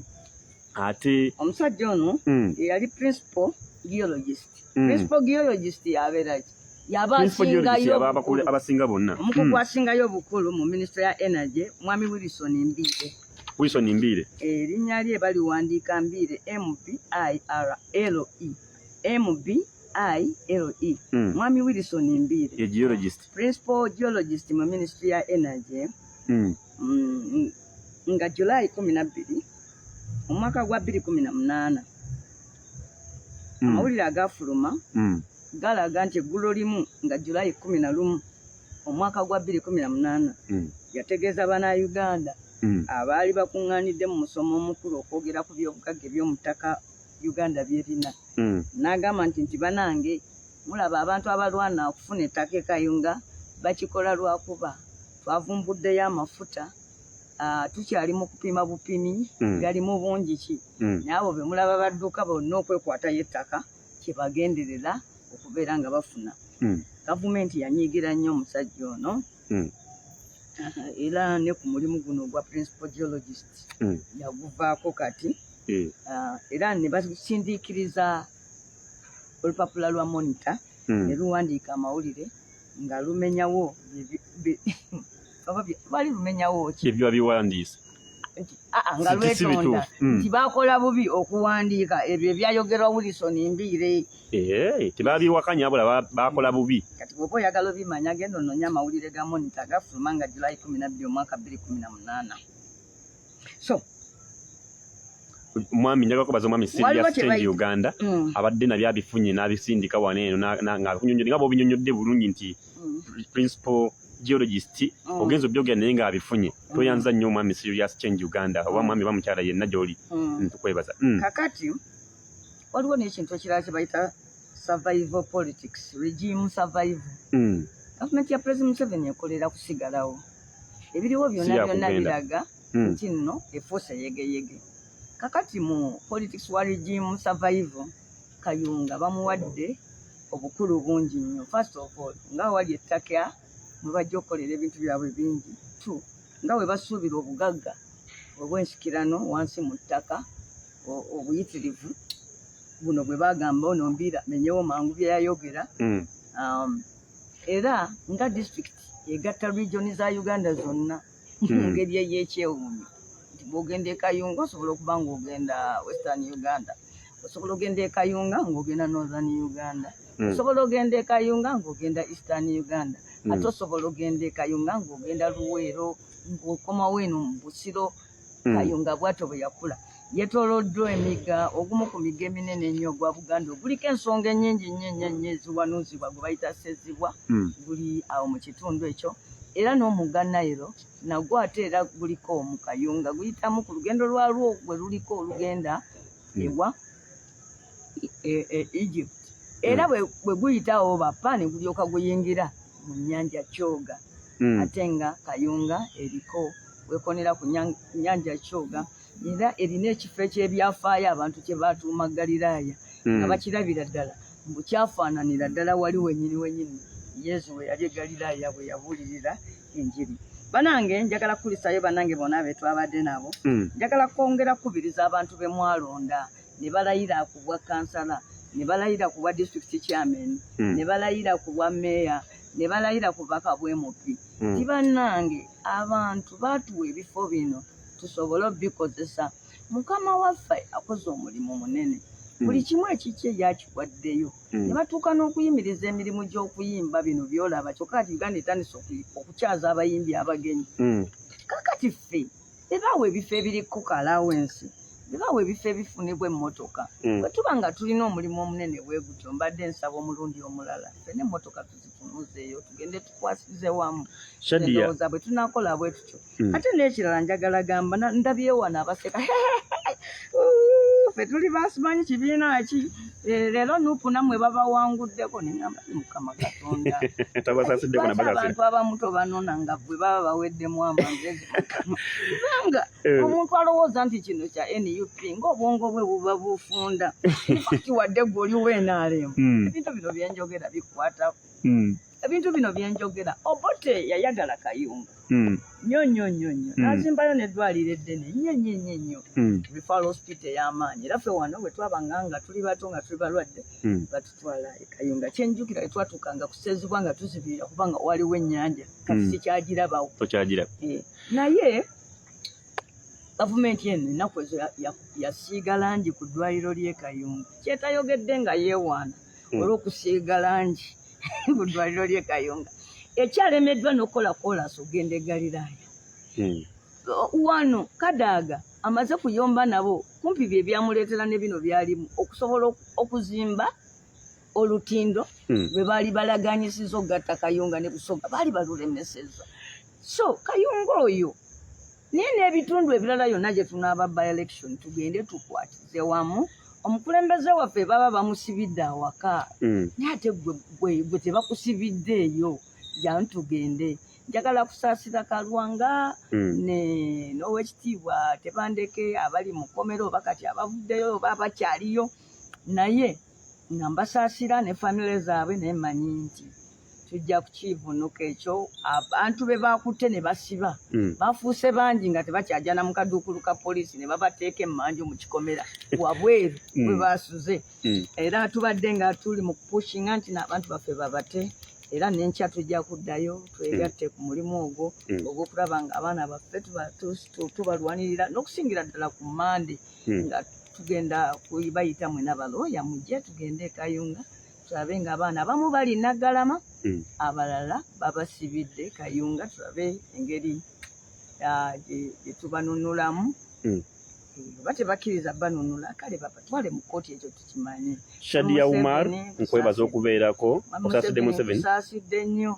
ate omusajja ono yali principal geologist yabeeraki abasinga bonna omukugu asingayo obukulu mu minisitule ya energy mwami Wilson Mbiire erinnya lye baliwandiika Mbiire MBIRLE mwami Wilson Mbiire principal geologist mu minisitule ya energy nga July 12 omwaka gwa 2018 amawulire agafuluma galaga nti eggulo limu nga July 11 omwaka gwa 2018 yategeeza Bannayuganda abaali bakuŋŋaanidde mu musomo omukulu okwogera ku by'obugagga eby'omu ttaka Uganda byerina n'agamba nti banange mulaba abantu abalwana okufuna ettaka e Kayunga bakikola lwakuba twavumbuddeyo amafuta tukyali mu kupima bupimi galimu bungi ki naabo be mulaba badduka bonna okwekwatayo ettaka kyebagenderera okubeera nga bafuna gavumenti yanyiigira nnyo omusajja ono era ne ku mulimu guno ogwa principal geologist yaguvaako kati era ne basindiikiriza olupapula lwa Monitor ne luwandiika amawulire nga lumenyawo bali lumenyawo ki ebyo biwandiisa nga lwetonda nti bakola bubi okuwandiika ebyo ebyayogerwa Wilson Mbiire tebabiwakanya abula bakola bubi kati bwoba oyagala obimanya genda onoonya amawulire ga Monitor gafuluma nga July 12 omwaka 2018 so mwami njagala kubaza omwami Serious Change Uganda abadde nabyo abifunye n'abisindika wano eno ng'abinyonnyodde nga bw'obinyonnyodde bulungi nti principal geologist ogenza obyogera naye ng'abifunye toyanza nnyo omwami Serious Change Uganda oba mwami bamukyala yenna gy'oli ntukwebaza kakati waliwo n'ekintu ekirala kye bayita survival politics regime survival gavumenti ya President Museveni ekolera kusigalawo ebiriwo byonna biraga nti nno efuuse yegeyege kakati mu politics wa regime survival Kayunga bamuwadde obukulu bungi nnyo first of all nga wali ettaka mwe bajja okukolera ebintu byabwe bingi nga bwe basuubira obugagga obw'ensikirano wansi mu ttaka obuyitirivu buno bwe bagamba ono Mbiira menyewo mangu bye yayogera era nga district egatta region za Uganda zonna mu ngeri ey'ekyewuunyo nti bw'ogenda e Kayunga osobola okuba ng'ogenda Western Uganda osobola ogenda e Kayunga ng'ogenda Northern Uganda, osobola ogenda e Kayunga ng'ogenda Eastern Uganda, ate osobola ogenda e Kayunga ng'ogenda Luweero ng'okomawo eno mu Busiro. Kayunga bw'atyo bwe yakula yeetooloddwa emigga, ogumu ku migga eminene ennyo gwa Buganda oguliko ensonga ennyingi nnyo eziwanuuzibwa gwe bayita Ssezibwa, guli awo mu kitundu ekyo. Era n'omugga Nile nagwo ate era guliko mu Kayunga, guyitamu ku lugendo lwalwo bwe luliko olugenda ewa Egypt. Era bwe guyitawo bappa ne gulyoka guyingira mu nnyanja Kyoga. Ate nga Kayunga eriko wekonera ku nnyanja Kyoga, era erina ekifo eky'ebyafaayo abantu kye baatuuma Galiraaya nga bakirabira ddala mbu kyafaananira ddala wali wenyini Yesu we yali e Galiraaya bwe yabuulirira enjiri. Banange njagala kulisayo banange bonna be twabadde nabo, njagala kwongera kubiriza abantu be mwalonda ne balayira ku bwa kansala, ne balayira ku bwa district chairman, ne balayira ku bwa meeya, ne balayira ku baka bw'emupi. Tibannange abantu baatuwa ebifo bino tusobole obikozesa. Mukama waffe akoze omulimu munene, buli kimu ekiki yakigwaddeyo, ne batuuka n'okuyimiriza emirimu gy'okuyimba bino byolaba, kyokka kati Uganda etandise okukyaza abayimbi abagenyi. Kakati ffe bebaawa ebifo ebiriko kalawensi, bebaawa ebifo ebifunibwa emmotoka. Bwe tuba nga tulina omulimu omunene bwe gutyo, mbadde nsaba omulundi omulala ffe n'emmotoka tuzitunuzeeyo tugende tukwasize wamu. Ndowooza bwe tunaakola bwe tutyo. Ate n'ekirala njagala gamba, ndabyewo wano abaseka ffe tuli basimanyi kibiina ki, leero Nuupu nammwe babawanguddeko, ne ngamba Mukama Katonda abantu abamu tobanona nga bwe baba baweddemu amagezi Mukama. Kubanga omuntu alowooza nti kino kya NUP ng'obwongo bwe buba bufunda wadde gwe oli w'NRM. Ebintu bino byenjogera bikwata, ebintu bino byenjogera. Obote yayagala Kayunga nnyo n'azimbayo n'eddwaliro eddene nnyo Referral Hospital ey'amaanyi. Era ffe wano bwe twabanga nga tuli bato nga tuli balwadde batutwala e Kayunga. Kyenjukira twatuukanga ku Ssezibwa nga tuzibirira kubanga waliwo ennyanja, kati sikyagirabawo. Naye gavumenti eno ennaku ezo yasiiga langi ku ddwaliro ly'e Kayunga. Kyetayogedde nga yeewaana olw'okusiiga langi ku ddwaliro ly'e Kayunga. Ekyalemeddwa n'okukola koolasi ogenda e Galiraaya. Wano Kadaaga amaze kuyomba nabo, kumpi bye byamuleetera ne bino byalimu okusobola okuzimba olutindo lwe baali balaganyisiza okugatta Kayunga ne Busoga, baali balulemeseza. So Kayunga oyo naye n'ebitundu ebirala yonna gye tunaaba by-election tugende tukwatize wamu. Omukulembeze waffe baba bamusibidde awaka, naye ate gwe tebakusibiddeeyo janu tugende. Njagala kusaasira Kalwanga n'Oweekitiibwa Tebandeke abali mu kkomero oba kati abavuddeyo oba abakyaliyo, naye nga mbasaasira ne famire zaabwe, naye mmanyi nti tujja kukivunuka ekyo. Abantu be baakutte ne basiba bafuuse bangi nga tebakyajana mu kaduukulu ka poliisi ne babateeka emmanju mu kikomera wabweru bwe baasuze. Era tubadde nga tuli mu kupushinga nti n'abantu baffe babate. Era n'enkya tujja kuddayo twegatte ku mulimu ogwo ogw'okulaba nga abaana baffe tubalwanirira, n'okusingira ddala ku Mande nga tugenda bayita mwena balooya mujje tugende e Kayunga tulabe ng'abaana abamu bali Naggalama, abalala babasibidde Kayunga, tulabe engeri gye tubanunulamu. Oba tebakkiriza banunula kale babatwale mu kkooti, ekyo tukimanyi. Shadia Umar nkwebaza okubeerako. Osaasidde Museveni? Osaasidde nnyo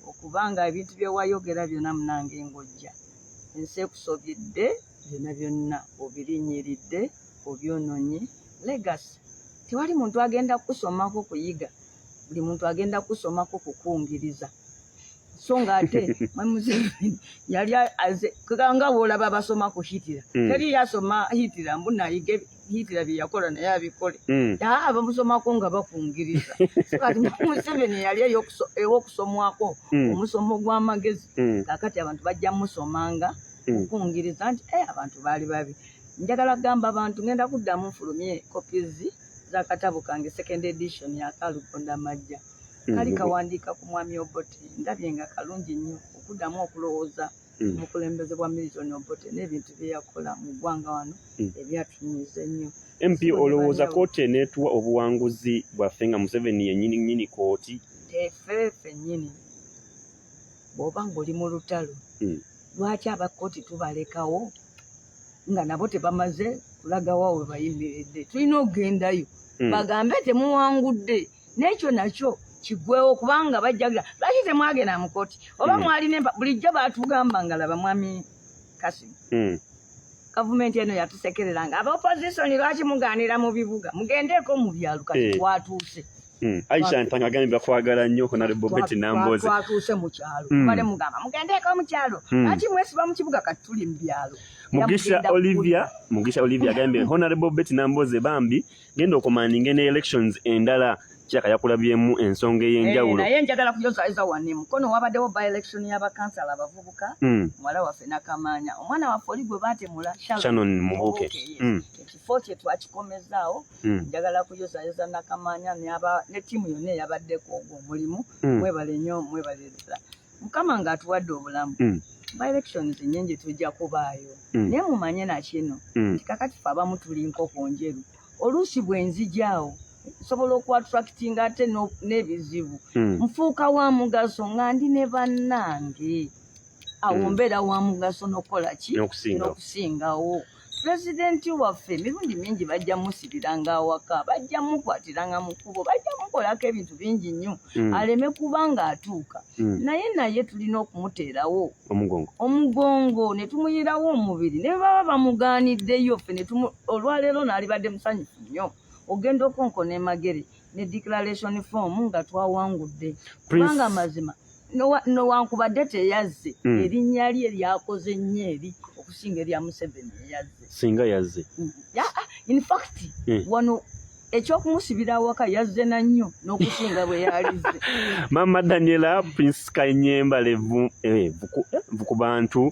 okubanga ebintu bye wayogera byonna munange ng'ojja. Ensi ekusobidde byonna obirinyiridde, obyonoonye. Legacy tewali muntu agenda kusomako kuyiga, buli muntu agenda kusomako kukungiriza. So ng'ate Museveni yali aze nga bw'olaba basoma ku Hitler, teri yasoma Hitler mbu nayiga Hitler bye yakola naye abikole, bamusomako nga bakungiriza. Kati Museveni yali ey'okusomwako omusomo gw'amagezi, kaakati abantu bajja musomanga kukungiriza nti abantu baali babi. Njagala kugamba abantu ngenda kuddamu nfulumye copies z'akatabo kange second edition ya Kalugonda Majja. Kali kawandiika ku mwami Obote, ndabye nga kalungi nnyo okuddamu okulowooza omukulembeze bwa Milton Obote n'ebintu bye yakola mu ggwanga wano ebyatunyuza ennyo. MP olowooza kooti eneetuwa obuwanguzi bwaffe nga Museveni yennyini kooti? Ffe ffennyini bw'oba ng'oli mu lutalo lwaki abakooti tubalekawo nga nabo tebamaze kulagawo we bayimiridde? Tulina okugendayo bagambe temuwangudde, n'ekyo nakyo kiggwewo kubanga bajjagira. Lwaki temwagenda mu kooti? Oba mwalina bulijjo baatugamba nga laba mwami Kasimu gavumenti eno yatusekereranga aba opposition lwaki mugaanira mu bibuga mugendeeko mu byalo kati twatuuse. Aisha Ntanga agambye bakwagala nnyo Honorable Betty Nambooze. Twatuuse mu kyalo bale mugamba mugendeeko mu kyalo lwaki mwesiba mu kibuga kati tuli mu byalo. Mugisha Olivia agambye Honorable Betty Nambooze bambi genda okumandinga ne elections endala kyaka yakulabyemu ensonga ey'enjawulo. Naye njagala kuyozaayoza wano mukono wabaddewo by election y'abakansala abavubuka muwala waffe Nakamaanya omwana waffe oli gwe baatemula Shannon Mubuke. Ekifo kye twakikomezaawo. Njagala kuyozaayoza Nakamaanya ne ttiimu yonna eyabaddeko ogwo omulimu. Mwebale nnyo mwebale ddala. Mukama ng'atuwadde obulamu. By elections nnyingi tujja kubaayo. Naye mumanye nakino nti kakati ffe abamu tuli nkoko njeru. Oluusi bwe nzijaawo nsobola okuattractinga ate n'ebizibu. Nfuuka wa mugaso nga ndi ne bannange. Awo mbeera wa mugaso n'okukola ki? N'okusingawo. Pulezidenti waffe emirundi mingi bajja musibiranga awaka, bajja mukwatiranga mu kkubo, bajja mukolako ebintu bingi nnyo aleme kuba ng'atuuka. Naye tulina okumuteerawo omugongo ne tumuyirawo omubiri ne baba bamugaaniddeyo ffe olwaleero n'alibadde musanyufu nnyo. Ogenda okonkona emagere ne declaration form nga twawangudde kubanga mazima nowankubadde teyazze erinnya lye lyakoze nnyo eri okusinga erya Museveni eyazze singa yazze. In fact wano ekyokumusibira awaka yazze na nnyo n'okusinga bwe yalizze. Mama Daniela Prince Kanyembale vuku bantu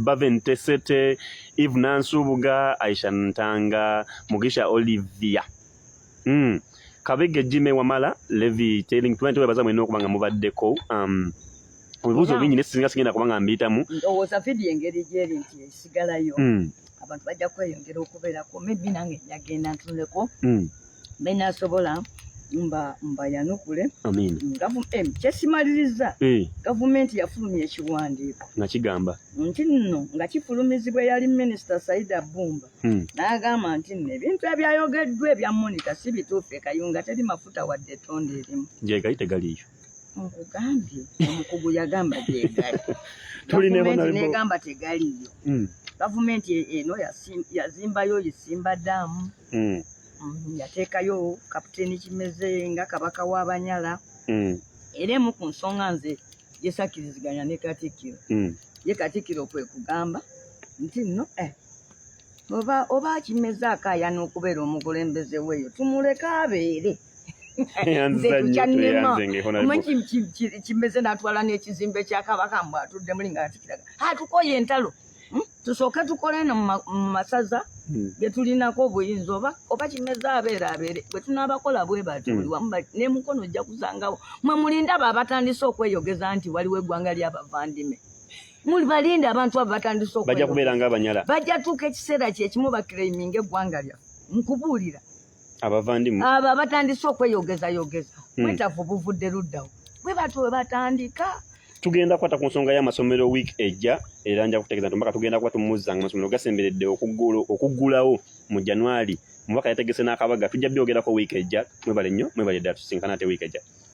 Baven Tesete Eve Nansubuga Aisha Ntanga Mugisha Olivia Kabege Jime Wamala Levi Tailing 20 webaza mweno okubanga mubaddeko obubuuzo bingi nesinga sigenda kubanga mbiyitamu. Ndowooza vidi engeri gyeri nti esigalayo abantu bajja kweyongera okubeerako maybe nange njagenda ntunuleko benasobola mbayanukule. Kyesimaliriza gavumenti yafulumya ekiwandiiko nga kigamba nti nno nga kifulumizibwa yali minisita Saida Bumba n'agamba nti nno ebintu ebyayogeddwa ebya monita si bituufu ekayunga teri mafuta wadde ettonde erimu. Gyegali tegaliyo. Nkugambye omukugu yagamba gyegali gavumenti negamba tegaliyo. Gavumenti eno yazimbayo Yisimba Daamu yateekayo Kapiteeni Kimeze nga kabaka w'Abanyala era emu ku nsonga nze yesakiriziganya ne Katikkiro ye Katikkiro kwe kugamba nti nno oba Kimeze akaayana okubeera omukulembeze weeyo tumuleke abeere. Kimeze n'atwala n'ekizimbe kya kabaka mbw atudde muli nga atikiraga tukoye entalo tusooke tukole no mu masaza ge tulinako obuyinza oba Kimeze abeera abeere bwe tunaabakola bwe batyo buli wamu ne mukono ojja kusangawo mwe mulinda abo abatandise okweyogeza nti waliwo eggwanga ly'abavandime. Muli balinde abantu abo batandise bajja kubeera ng'Abanyala bajja tuuka ekiseera kyekimu bakireiminga eggwanga lya nkubuulira abavandimu abo abatandise okweyogezayogeza mwetavu buvudde luddawo bwe batyo bwe batandika. Tugenda kwata ku nsonga y'amasomero week ejja era nja kutegeeza nti mpaka tugenda kuba tumuuzanga amasomero gasemberedde okuggulawo mu January mubaka yategese n'akabaga tujja byogerako week ejja. Mwebale nnyo mwebale ddala tusinkana ate week ejja.